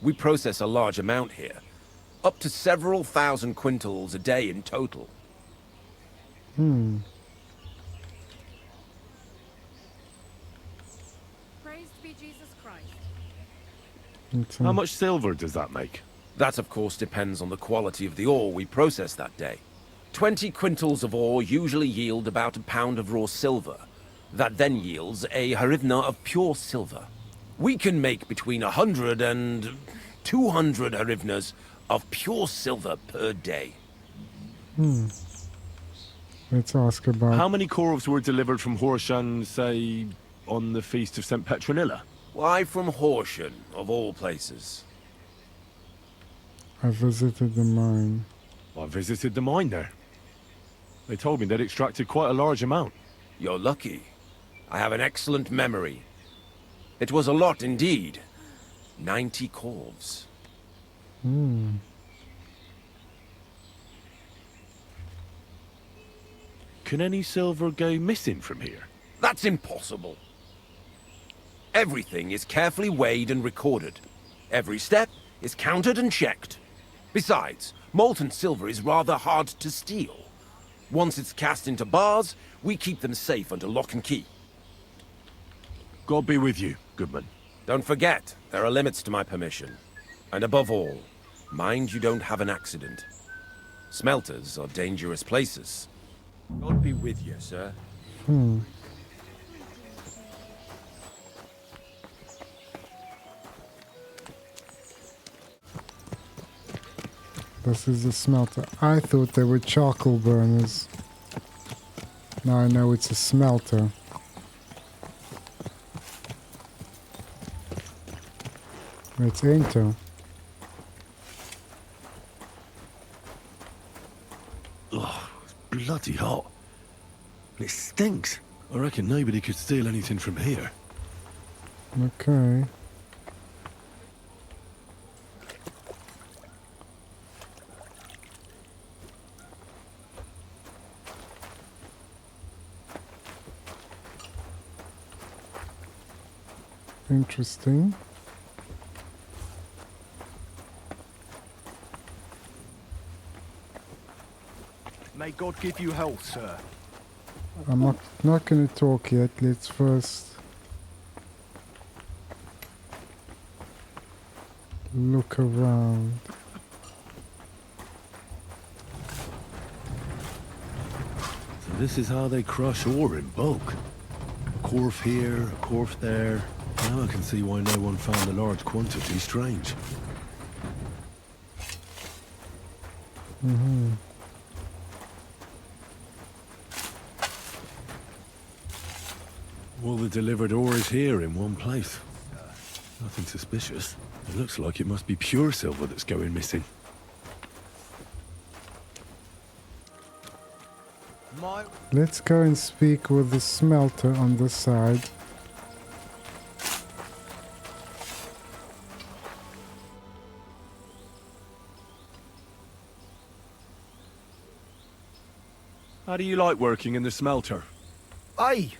We process a large amount here, up to several thousand quintals a day in total. Praised be Jesus Christ. How much silver does that make? That, of course, depends on the quality of the ore we process that day. 20 quintals of ore usually yield about a pound of raw silver. That then yields a hryvnia of pure silver. We can make between 100 and 200 hryvnias of pure silver per day. Let's ask about... How many corves were delivered from Horshan, say, on the Feast of St. Petronilla? Why from Horsham, of all places? I visited the mine. I visited the mine there. They told me they'd extracted quite a large amount. You're lucky. I have an excellent memory. It was a lot indeed. 90 corves. Can any silver go missing from here? That's impossible. Everything is carefully weighed and recorded. Every step is counted and checked. Besides, molten silver is rather hard to steal. Once it's cast into bars, we keep them safe under lock and key. God be with you, Goodman. Don't forget, there are limits to my permission. And above all, mind you don't have an accident. Smelters are dangerous places. God be with you, sir. This is a smelter. I thought they were charcoal burners. Now I know it's a smelter. Let's enter. Oh, it's bloody hot. It stinks. I reckon nobody could steal anything from here. Okay. Interesting. May God give you health, sir. I'm not going to talk yet. Let's first look around. So this is how they crush ore in bulk. A corf here, a corf there. Now I can see why no one found the large quantity strange. Mm-hmm. All the delivered ore is here in one place. Nothing suspicious. It looks like it must be pure silver that's going missing. Let's go and speak with the smelter on the side. How do you like working in the smelter? Aye.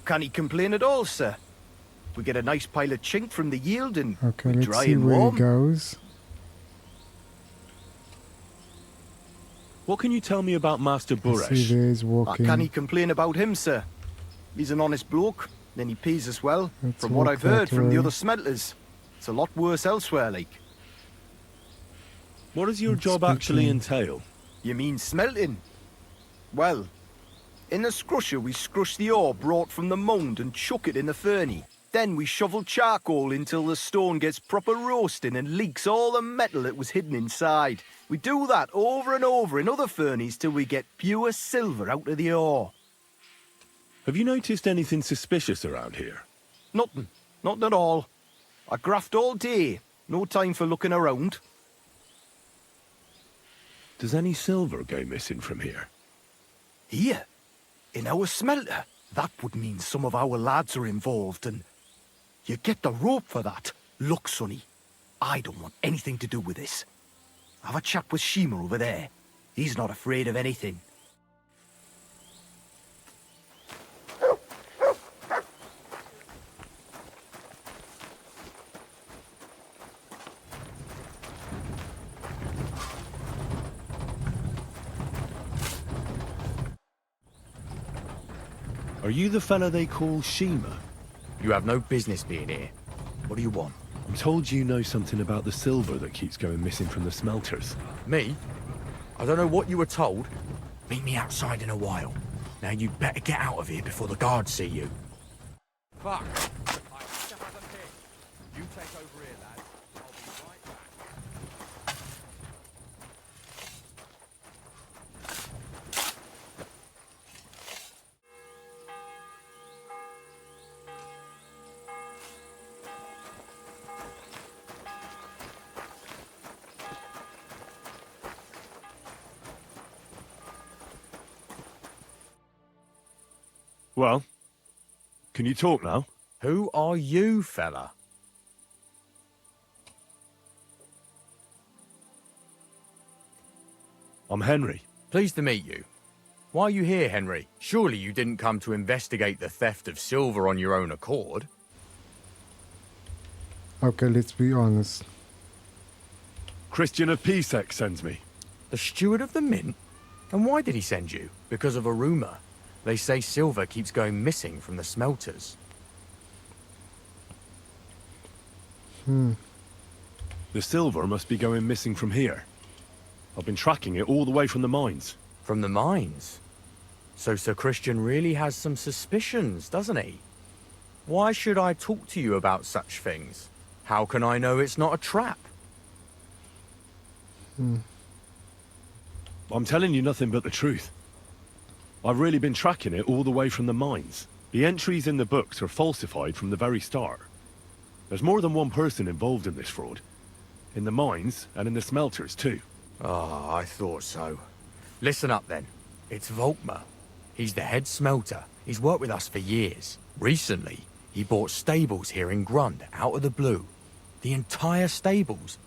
Can't he complain at all, sir? We get a nice pile of chink from the yield and Okay, we're let's dry see and where warm. he goes. What can you tell me about Master Let's see, Buresh? there he's walking. Can he complain about him, sir? He's an honest bloke, then he pays us well. Let's From what walk I've heard that from the way. other smelters, it's a lot worse elsewhere, like. What does your Let's job speak actually to him. entail? You mean smelting? Well, in the scrusher we scrush the ore brought from the mound and chuck it in the furnace. Then we shovel charcoal until the stone gets proper roasting and leaks all the metal that was hidden inside. We do that over and over in other furnaces till we get pure silver out of the ore. Have you noticed anything suspicious around here? Nothing. Nothing at all. I graft all day. No time for looking around. Does any silver go missing from here? Here? In our smelter? That would mean some of our lads are involved and... You get the rope for that. Look, Sonny, I don't want anything to do with this. Have a chat with Shima over there. He's not afraid of anything. Are you the fella they call Shima? You have no business being here. What do you want? I'm told you know something about the silver that keeps going missing from the smelters. Me? I don't know what you were told. Meet me outside in a while. Now you'd better get out of here before the guards see you. Fuck. You take over here, lad. I'll be right back. Well, can you talk now? Who are you, fella? I'm Henry. Pleased to meet you. Why are you here, Henry? Surely you didn't come to investigate the theft of silver on your own accord? Okay, let's be honest. Christian of Pisek sends me. The steward of the mint? And why did he send you? Because of a rumour. They say silver keeps going missing from the smelters. The silver must be going missing from here. I've been tracking it all the way from the mines. From the mines? So Sir Christian really has some suspicions, doesn't he? Why should I talk to you about such things? How can I know it's not a trap? I'm telling you nothing but the truth. I've really been tracking it all the way from the mines. The entries in the books are falsified from the very start. There's more than one person involved in this fraud. In the mines and in the smelters too. Ah, I thought so. Listen up then. It's Volkmar. He's the head smelter. He's worked with us for years. Recently, he bought stables here in Grund, out of the blue. The entire stables.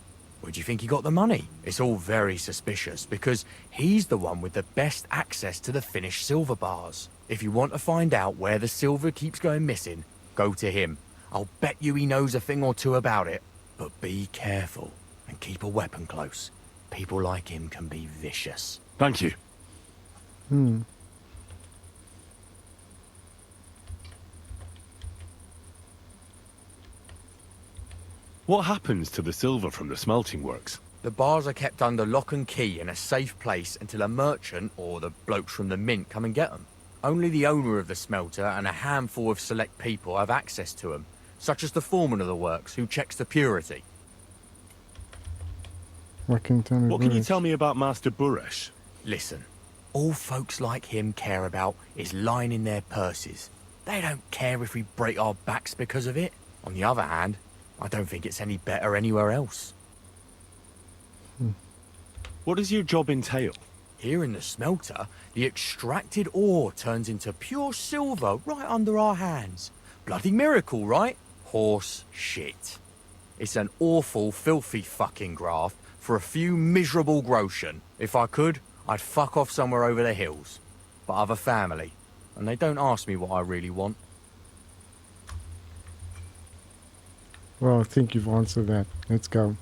Where do you think he got the money? It's all very suspicious, because he's the one with the best access to the finished silver bars. If you want to find out where the silver keeps going missing, go to him. I'll bet you he knows a thing or two about it. But be careful and keep a weapon close. People like him can be vicious. Thank you. What happens to the silver from the smelting works? The bars are kept under lock and key in a safe place until a merchant or the blokes from the mint come and get them. Only the owner of the smelter and a handful of select people have access to them, such as the foreman of the works who checks the purity. What can you tell me about Master Buresh? Listen, all folks like him care about is lining their purses. They don't care if we break our backs because of it. On the other hand, I don't think it's any better anywhere else. What does your job entail? Here in the smelter, the extracted ore turns into pure silver right under our hands. Bloody miracle, right? Horse shit. It's an awful, filthy fucking graft for a few miserable groschen. If I could, I'd fuck off somewhere over the hills. But I've a family, and they don't ask me what I really want. Well, I think you've answered that. Let's go.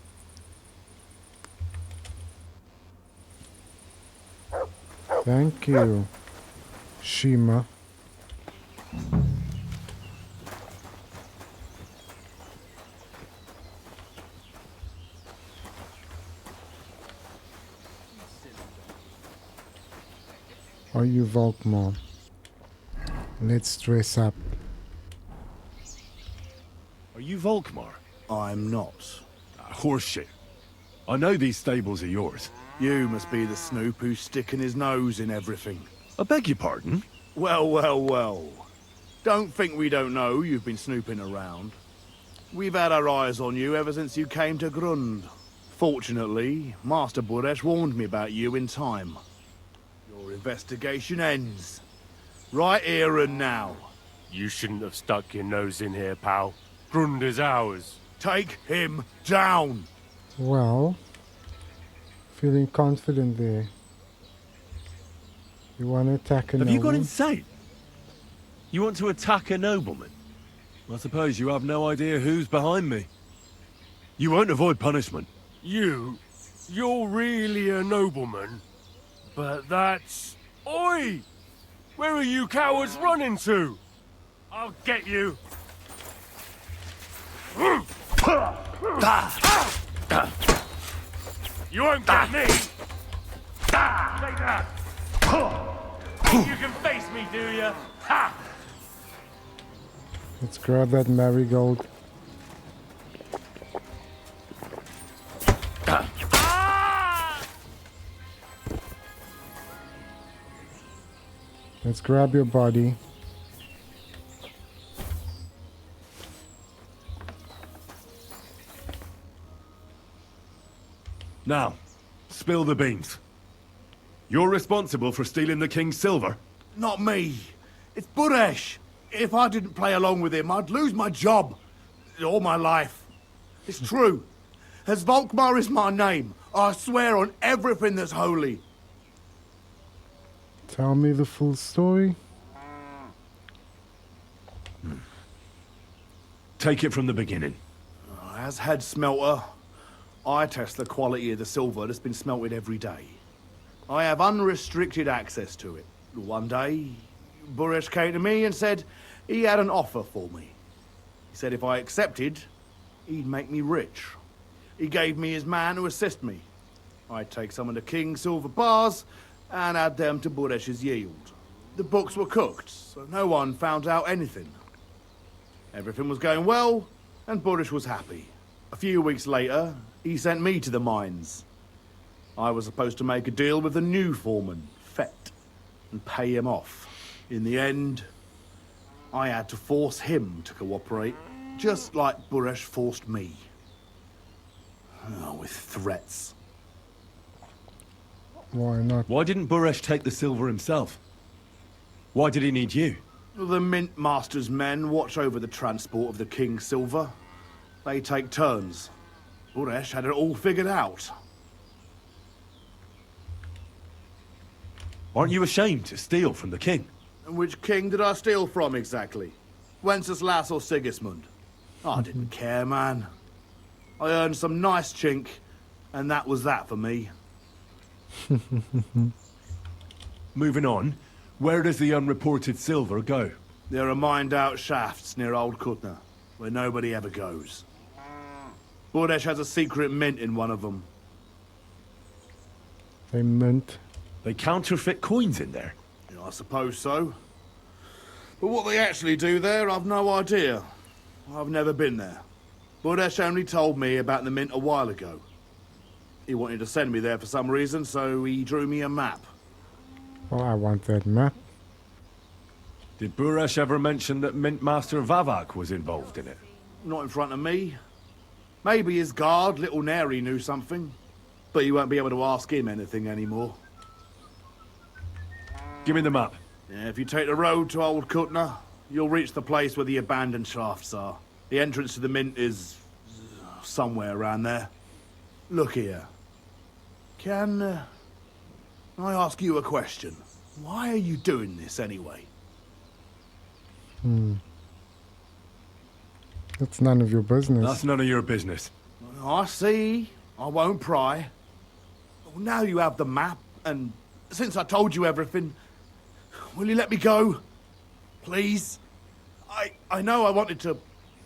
Thank you, Shima. Are you Volkmar? Let's dress up. Are you Volkmar? I'm not. Horseshit. I know these stables are yours. You must be the snoop who's sticking his nose in everything. I beg your pardon? Well, well, well. Don't think we don't know you've been snooping around. We've had our eyes on you ever since you came to Grund. Fortunately, Master Buresh warned me about you in time. Your investigation ends. Right here and now. You shouldn't have stuck your nose in here, pal. Grund is ours. Take him down! Well, feeling confident there. You want to attack a Have you gone noble? insane? You want to attack a nobleman? I suppose you have no idea who's behind me. You won't avoid punishment. You're really a nobleman? But that's... Oi! Where are you cowards running to? I'll get you. You won't get me! Take that! You can face me, do you? Ha! Let's grab that marigold. Let's grab your body. Now, spill the beans. You're responsible for stealing the king's silver? Not me. It's Buresh. If I didn't play along with him, I'd lose my job. All my life. It's true. As Volkmar is my name, I swear on everything that's holy. Tell me the full story. Take it from the beginning. As head smelter, I test the quality of the silver that's been smelted every day. I have unrestricted access to it. One day, Buresh came to me and said he had an offer for me. He said if I accepted, he'd make me rich. He gave me his man to assist me. I'd take some of the king's silver bars and add them to Buresh's yield. The books were cooked, so no one found out anything. Everything was going well, and Buresh was happy. A few weeks later, he sent me to the mines. I was supposed to make a deal with the new foreman, Fett, and pay him off. In the end, I had to force him to cooperate, just like Buresh forced me. Oh, with threats. Why not? Why didn't Buresh take the silver himself? Why did he need you? The Mint Master's men watch over the transport of the king's silver. They take turns. Buresh had it all figured out. Aren't you ashamed to steal from the king? And which king did I steal from exactly? Wenceslas or Sigismund? I didn't care, man. I earned some nice chink, and that was that for me. Moving on, where does the unreported silver go? There are mined-out shafts near Old Kutner, where nobody ever goes. Bordesh has a secret mint in one of them. A mint. They counterfeit coins in there? Yeah, I suppose so. But what they actually do there, I've no idea. I've never been there. Bordesh only told me about the mint a while ago. He wanted to send me there for some reason, so he drew me a map. Well, I want that map. Did Buresh ever mention that Mint Master Vavak was involved in it? Not in front of me. Maybe his guard, Little Neri, knew something. But you won't be able to ask him anything anymore. Give me the map. Yeah, if you take the road to Old Kutner, you'll reach the place where the abandoned shafts are. The entrance to the mint is somewhere around there. Look here. Can I ask you a question? Why are you doing this anyway? That's none of your business. That's none of your business. I see. I won't pry. Well, now you have the map, and since I told you everything, will you let me go? Please? I know I wanted to,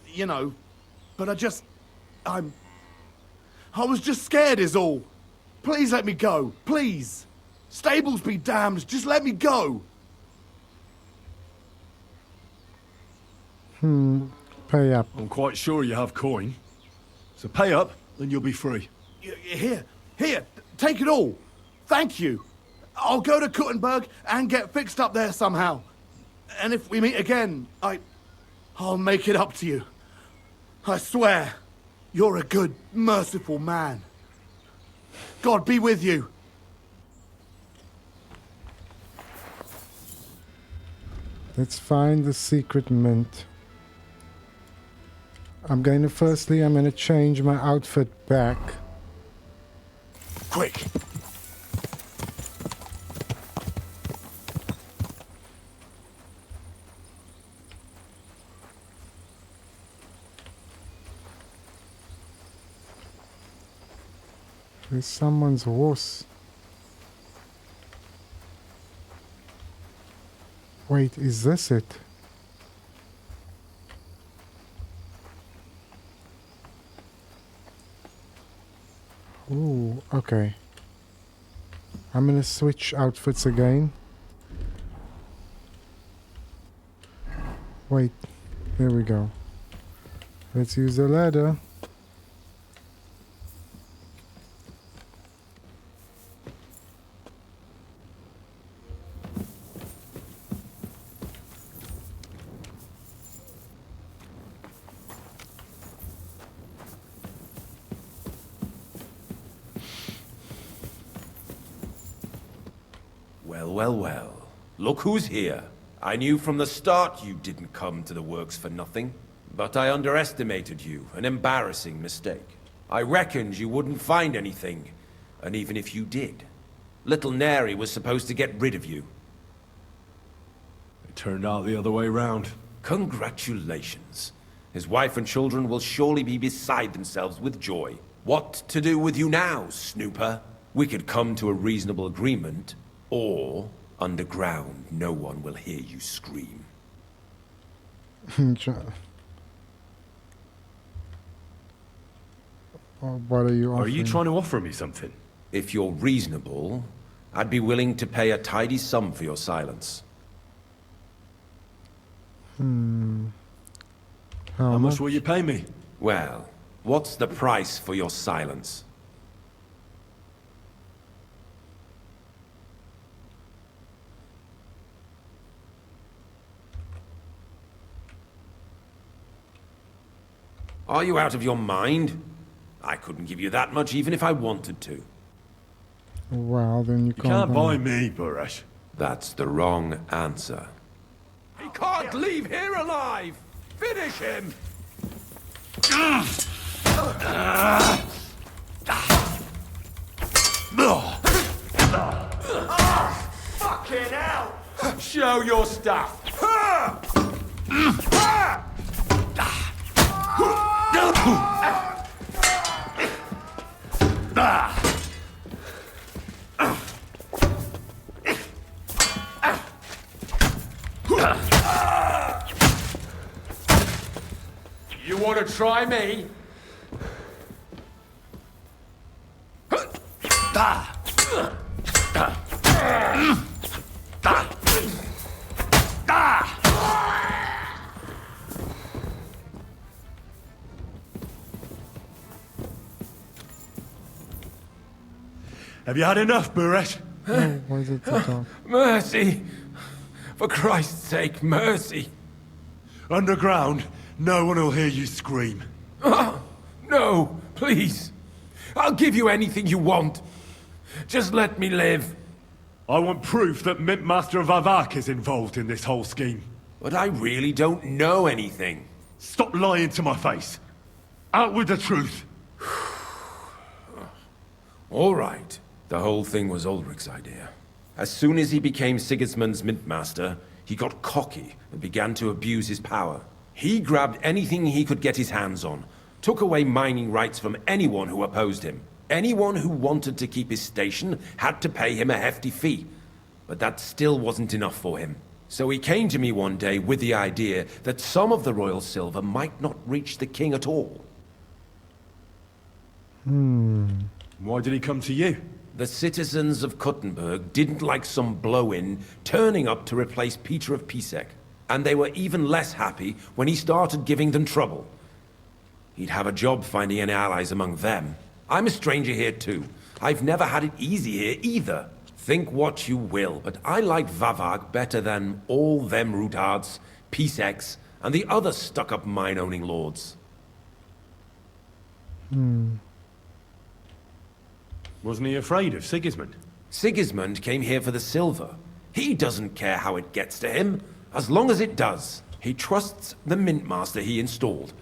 you know, but I was just scared is all. Please let me go. Please. Stables be damned. Just let me go. Pay up. I'm quite sure you have coin. So pay up, and you'll be free. Here, take it all. Thank you. I'll go to Kuttenberg and get fixed up there somehow. And if we meet again, I'll make it up to you. I swear, you're a good, merciful man. God be with you. Let's find the secret mint. I'm going to change my outfit back. Quick! There's someone's horse. Wait, is this it? Ooh, okay. I'm gonna switch outfits again. Wait, there we go. Let's use the ladder. Well. Look who's here. I knew from the start you didn't come to the works for nothing. But I underestimated you. An embarrassing mistake. I reckoned you wouldn't find anything. And even if you did, Little Neri was supposed to get rid of you. It turned out the other way round. Congratulations. His wife and children will surely be beside themselves with joy. What to do with you now, snooper? We could come to a reasonable agreement, or underground, no one will hear you scream. What are you offering? Are you trying to offer me something? If you're reasonable, I'd be willing to pay a tidy sum for your silence. How much will you pay me? Well, what's the price for your silence? Are you out of your mind? I couldn't give you that much even if I wanted to. Well, then you can't buy me, Buresh. That's the wrong answer. He can't leave here alive! Finish him! Fucking hell! Show your stuff! You want to try me? Have you had enough, Buret? Oh, why is it so dark? Mercy! For Christ's sake, mercy! Underground, no one will hear you scream. No, please. I'll give you anything you want. Just let me live. I want proof that Mintmaster Vavak is involved in this whole scheme. But I really don't know anything. Stop lying to my face. Out with the truth. All right. The whole thing was Ulrich's idea. As soon as he became Sigismund's Mintmaster, he got cocky and began to abuse his power. He grabbed anything he could get his hands on, took away mining rights from anyone who opposed him. Anyone who wanted to keep his station had to pay him a hefty fee. But that still wasn't enough for him. So he came to me one day with the idea that some of the royal silver might not reach the king at all. Why did he come to you? The citizens of Kuttenberg didn't like some blow-in turning up to replace Peter of Pisek. And they were even less happy when he started giving them trouble. He'd have a job finding any allies among them. I'm a stranger here too. I've never had it easy here either. Think what you will, but I like Vavag better than all them Ruthards, Piseks, and the other stuck-up mine-owning lords. Wasn't he afraid of Sigismund? Sigismund came here for the silver. He doesn't care how it gets to him, as long as it does. He trusts the Mintmaster he installed,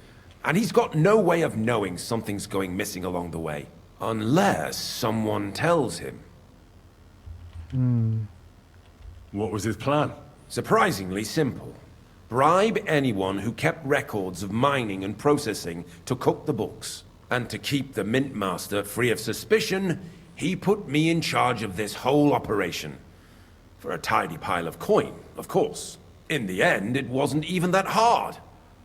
and he's got no way of knowing something's going missing along the way. Unless someone tells him. What was his plan? Surprisingly simple. Bribe anyone who kept records of mining and processing to cook the books. And to keep the Mintmaster free of suspicion, he put me in charge of this whole operation. For a tidy pile of coin, of course. In the end, it wasn't even that hard.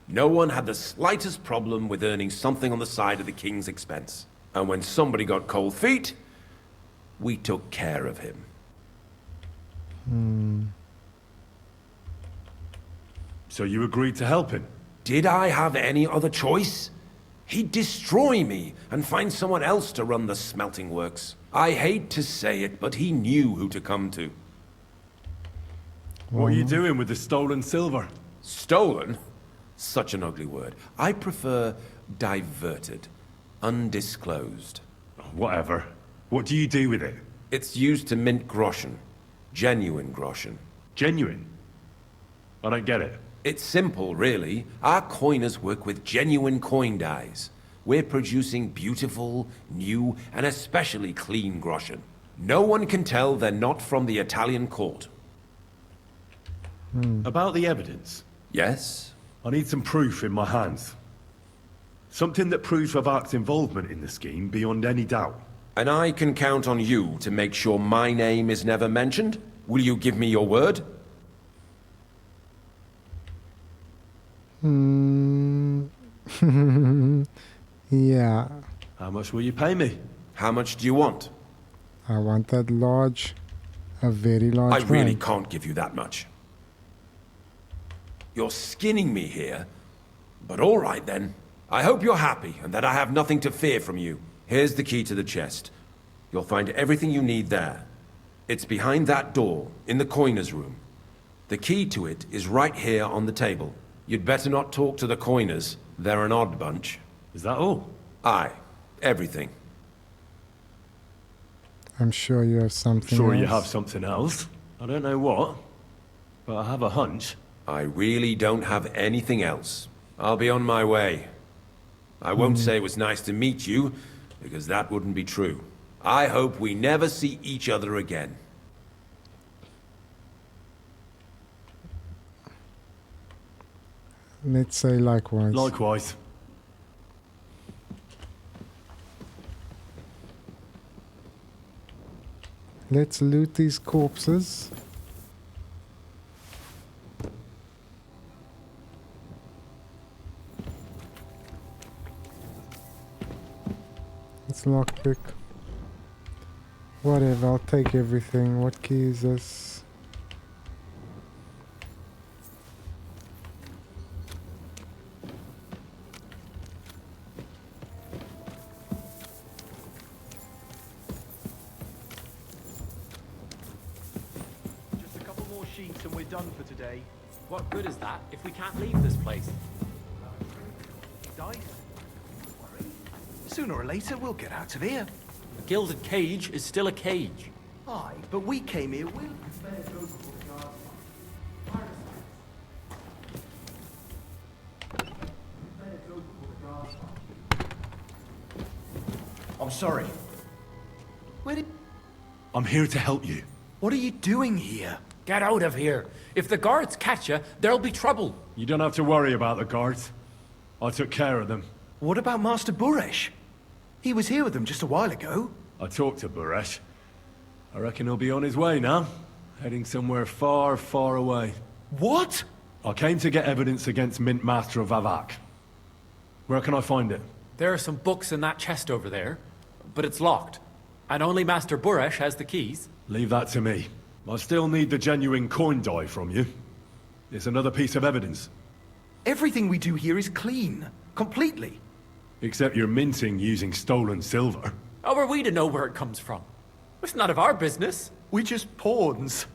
No one had the slightest problem with earning something on the side of the king's expense. And when somebody got cold feet, we took care of him. So you agreed to help him? Did I have any other choice? He'd destroy me and find someone else to run the Smelting Works. I hate to say it, but he knew who to come to. What are you doing with the stolen silver? Stolen? Such an ugly word. I prefer diverted. Undisclosed. Whatever. What do you do with it? It's used to mint groschen. Genuine groschen. Genuine? I don't get it. It's simple, really. Our coiners work with genuine coin dies. We're producing beautiful, new, and especially clean groschen. No one can tell they're not from the Italian court. About the evidence? Yes? I need some proof in my hands. Something that proves Vavak's involvement in the scheme beyond any doubt. And I can count on you to make sure my name is never mentioned? Will you give me your word? Yeah. How much will you pay me? How much do you want? I want that large, a very large I really rank. can't give you that much. You're skinning me here, but all right then. I hope you're happy and that I have nothing to fear from you. Here's the key to the chest. You'll find everything you need there. It's behind that door, in the coiner's room. The key to it is right here on the table. You'd better not talk to the coiners. They're an odd bunch. Is that all? Aye. Everything. I'm sure you have something Sure else. you have something else. I don't know what, but I have a hunch. I really don't have anything else. I'll be on my way. I won't say it was nice to meet you, because that wouldn't be true. I hope we never see each other again. Let's say likewise. Likewise. Let's loot these corpses. It's lockpick. Whatever, I'll take everything. What key is this? Just a couple more sheets and we're done for today. What good is that if we can't leave this place? Dice? Sooner or later, we'll get out of here. A gilded cage is still a cage. Aye, but we came here with... I'm sorry. Where did... I'm here to help you. What are you doing here? Get out of here. If the guards catch you, there'll be trouble. You don't have to worry about the guards. I took care of them. What about Master Buresh? He was here with them just a while ago. I talked to Buresh. I reckon he'll be on his way now. Heading somewhere far, far away. What? I came to get evidence against Mint Master of Avak. Where can I find it? There are some books in that chest over there, but it's locked. And only Master Buresh has the keys. Leave that to me. I still need the genuine coin die from you. It's another piece of evidence. Everything we do here is clean. Completely. Except you're minting using stolen silver. How are we to know where it comes from? It's none of our business. We're just pawns.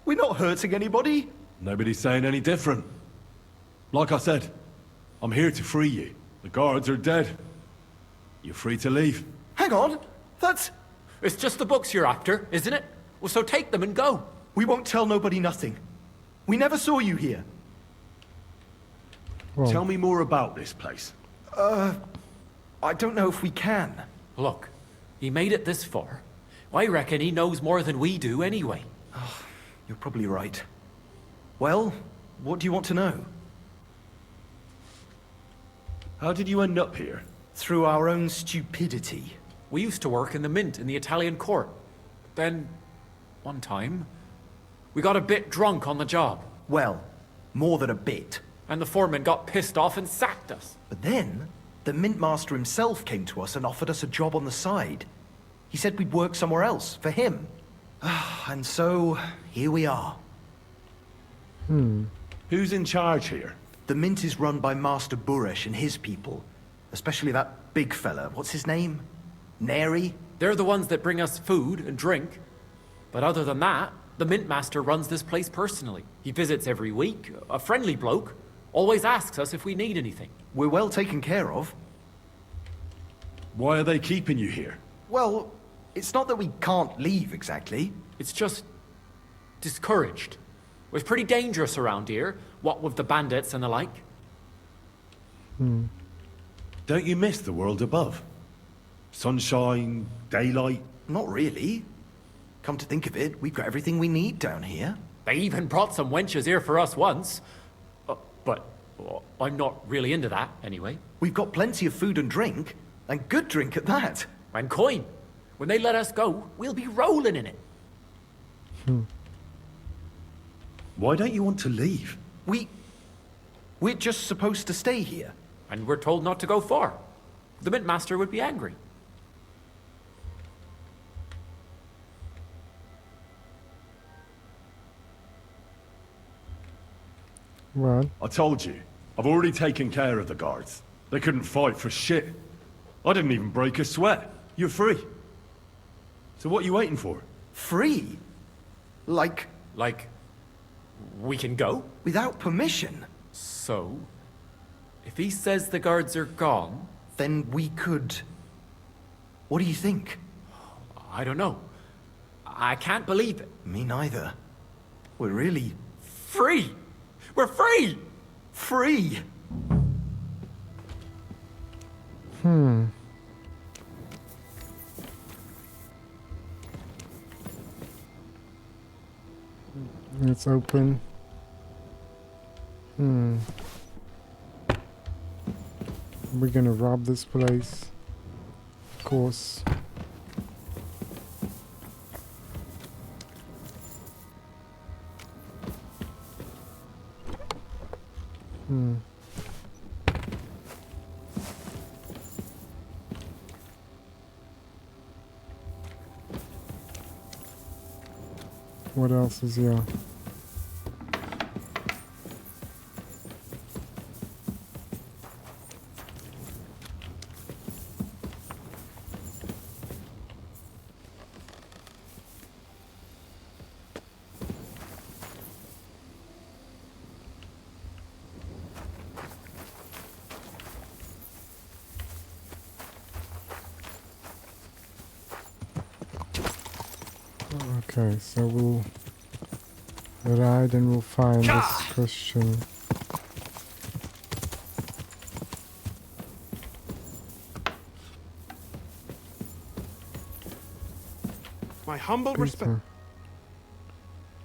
We're not hurting anybody. Nobody's saying any different. Like I said, I'm here to free you. The guards are dead. You're free to leave. Hang on. That's... It's just the books you're after, isn't it? Well, so take them and go. We won't tell nobody nothing. We never saw you here. Well, Tell me more about this place. I don't know if we can. Look, he made it this far. I reckon he knows more than we do anyway. You're probably right. Well, what do you want to know? How did you end up here? Through our own stupidity. We used to work in the mint in the Italian court. Then, one time, we got a bit drunk on the job. Well, more than a bit. And the foreman got pissed off and sacked us. But then, the mint master himself came to us and offered us a job on the side. He said we'd work somewhere else, for him. And so, here we are. Who's in charge here? The mint is run by Master Buresh and his people. Especially that big fella. What's his name? Neri? They're the ones that bring us food and drink. But other than that, the mint master runs this place personally. He visits every week, a friendly bloke. Always asks us if we need anything. We're well taken care of. Why are they keeping you here? Well, it's not that we can't leave exactly. It's just discouraged. It's pretty dangerous around here, what with the bandits and the like. Don't you miss the world above? Sunshine, daylight? Not really. Come to think of it, we've got everything we need down here. They even brought some wenches here for us once. But I'm not really into that, anyway. We've got plenty of food and drink, and good drink at that. And coin. When they let us go, we'll be rolling in it. Why don't you want to leave? We're just supposed to stay here. And we're told not to go far. The mint master would be angry. Well, I told you. I've already taken care of the guards. They couldn't fight for shit. I didn't even break a sweat. You're free. So what are you waiting for? Free? Like, we can go? without permission? So, if he says the guards are gone... Then we could... What do you think? I don't know. I can't believe it. Me neither. We're really... Free! We're free! Free! It's open. We're gonna rob this place. Of course. Hmm. What else is here? Okay, so we'll ride and we'll find this Christian. My humble respect.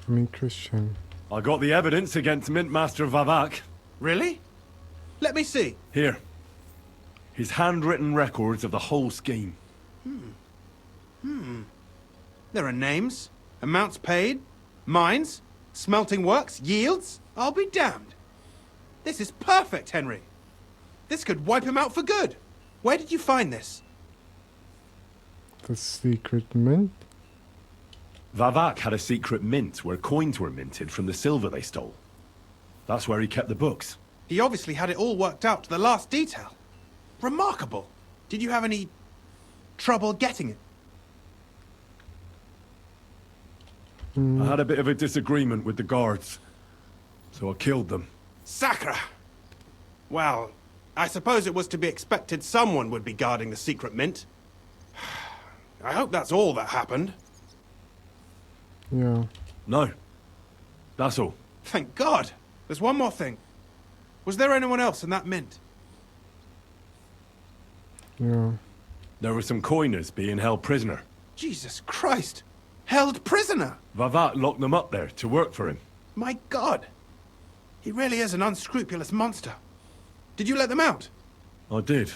I mean Christian. I got the evidence against Mint Master Vavak. Really? Let me see. Here. His handwritten records of the whole scheme. There are names, amounts paid, mines, smelting works, yields. I'll be damned. This is perfect, Henry. This could wipe him out for good. Where did you find this? The secret mint? Vavak had a secret mint where coins were minted from the silver they stole. That's where he kept the books. He obviously had it all worked out to the last detail. Remarkable. Did you have any trouble getting it? I had a bit of a disagreement with the guards, so I killed them. Sacre! Well, I suppose it was to be expected someone would be guarding the secret mint. I hope that's all that happened. Yeah. No. That's all. Thank God! There's one more thing. Was there anyone else in that mint? Yeah. There were some coiners being held prisoner. Jesus Christ! Held prisoner! Vavak locked them up there to work for him. My God! He really is an unscrupulous monster. Did you let them out? I did,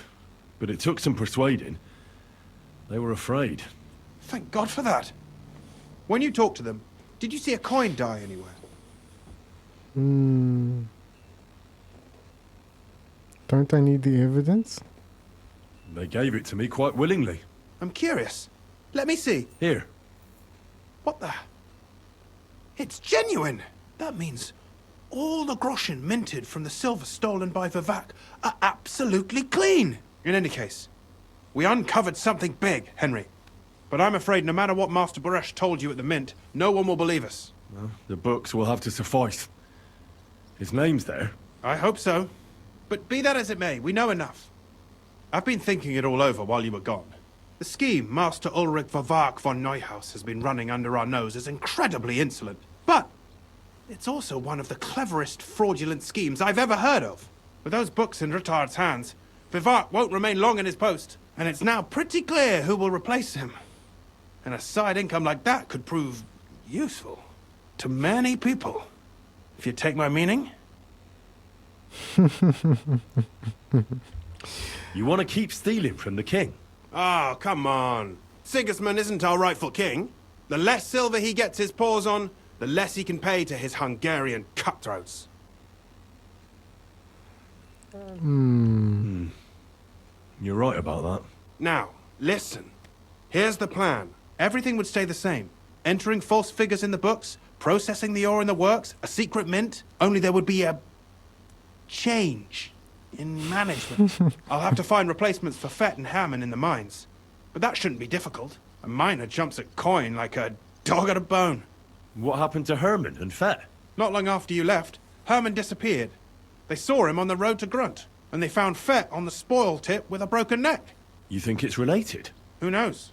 but it took some persuading. They were afraid. Thank God for that. When you talked to them, did you see a coin die anywhere? Don't I need the evidence? They gave it to me quite willingly. I'm curious. Let me see. Here. What the? It's genuine! That means all the groschen minted from the silver stolen by Vavak are absolutely clean! In any case, we uncovered something big, Henry. But I'm afraid no matter what Master Baresh told you at the mint, no one will believe us. Well, the books will have to suffice. His name's there. I hope so. But be that as it may, we know enough. I've been thinking it all over while you were gone. The scheme Master Ulrich Vavak von Neuhaus has been running under our nose is incredibly insolent. But it's also one of the cleverest fraudulent schemes I've ever heard of. With those books in Rutard's hands, Vavak won't remain long in his post, and it's now pretty clear who will replace him. And a side income like that could prove useful to many people, if you take my meaning. You want to keep stealing from the king? Oh, come on. Sigismund isn't our rightful king. The less silver he gets his paws on, the less he can pay to his Hungarian cutthroats. You're right about that. Now, listen. Here's the plan. Everything would stay the same. Entering false figures in the books, processing the ore in the works, a secret mint, only there would be a change in management. I'll have to find replacements for Fett and Hammond in the mines. But that shouldn't be difficult. A miner jumps at coin like a dog at a bone. What happened to Herman and Fett? Not long after you left, Herman disappeared. They saw him on the road to Grund, and they found Fett on the spoil tip with a broken neck. You think it's related? Who knows?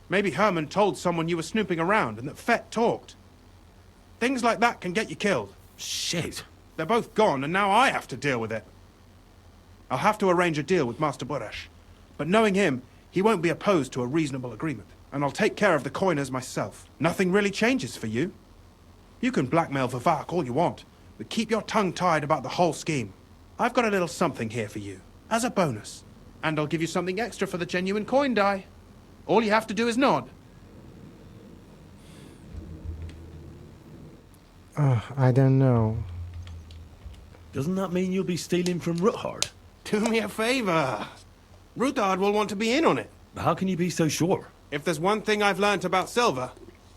Maybe Herman told someone you were snooping around and that Fett talked. Things like that can get you killed. Shit. They're both gone, and now I have to deal with it. I'll have to arrange a deal with Master Baresh. But knowing him, he won't be opposed to a reasonable agreement. And I'll take care of the coiners myself. Nothing really changes for you. You can blackmail Vavak all you want, but keep your tongue tied about the whole scheme. I've got a little something here for you, as a bonus. And I'll give you something extra for the genuine coin die. All you have to do is nod. I don't know. Doesn't that mean you'll be stealing from Ruthard? Do me a favor. Ruthard will want to be in on it. How can you be so sure? If there's one thing I've learnt about silver,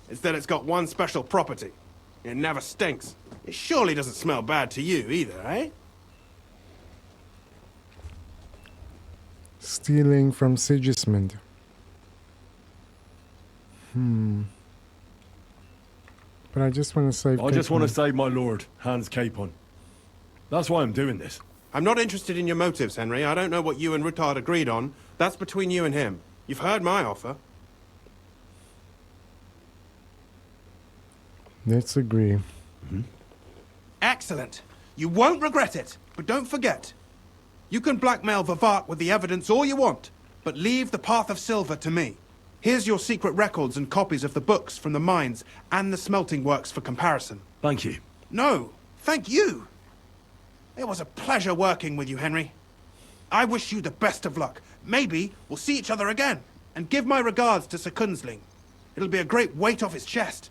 it's that it's got one special property. It never stinks. It surely doesn't smell bad to you either, eh? Stealing from Sigismund. But I just want to save... I just want to Capon. save my lord, Hans Capon. That's why I'm doing this. I'm not interested in your motives, Henry. I don't know what you and Ruthard agreed on. That's between you and him. You've heard my offer. Let's agree. Excellent. You won't regret it. But don't forget, you can blackmail Vavart with the evidence all you want, but leave the path of silver to me. Here's your secret records and copies of the books from the mines and the smelting works for comparison. Thank you. No, thank you. It was a pleasure working with you, Henry. I wish you the best of luck. Maybe we'll see each other again. And give my regards to Sir Kunzling. It'll be a great weight off his chest.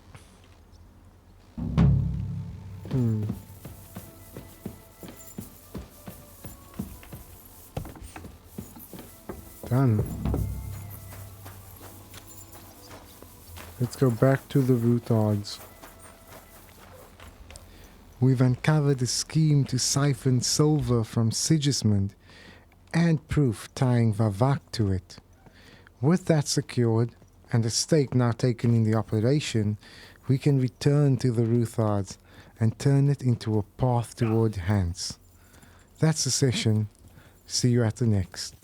Done. Let's go back to the Ruthards. We've uncovered a scheme to siphon silver from Sigismund and proof tying Vavak to it. With that secured and a stake now taken in the operation, we can return to the Ruthards and turn it into a path toward Hans. That's the session. See you at the next.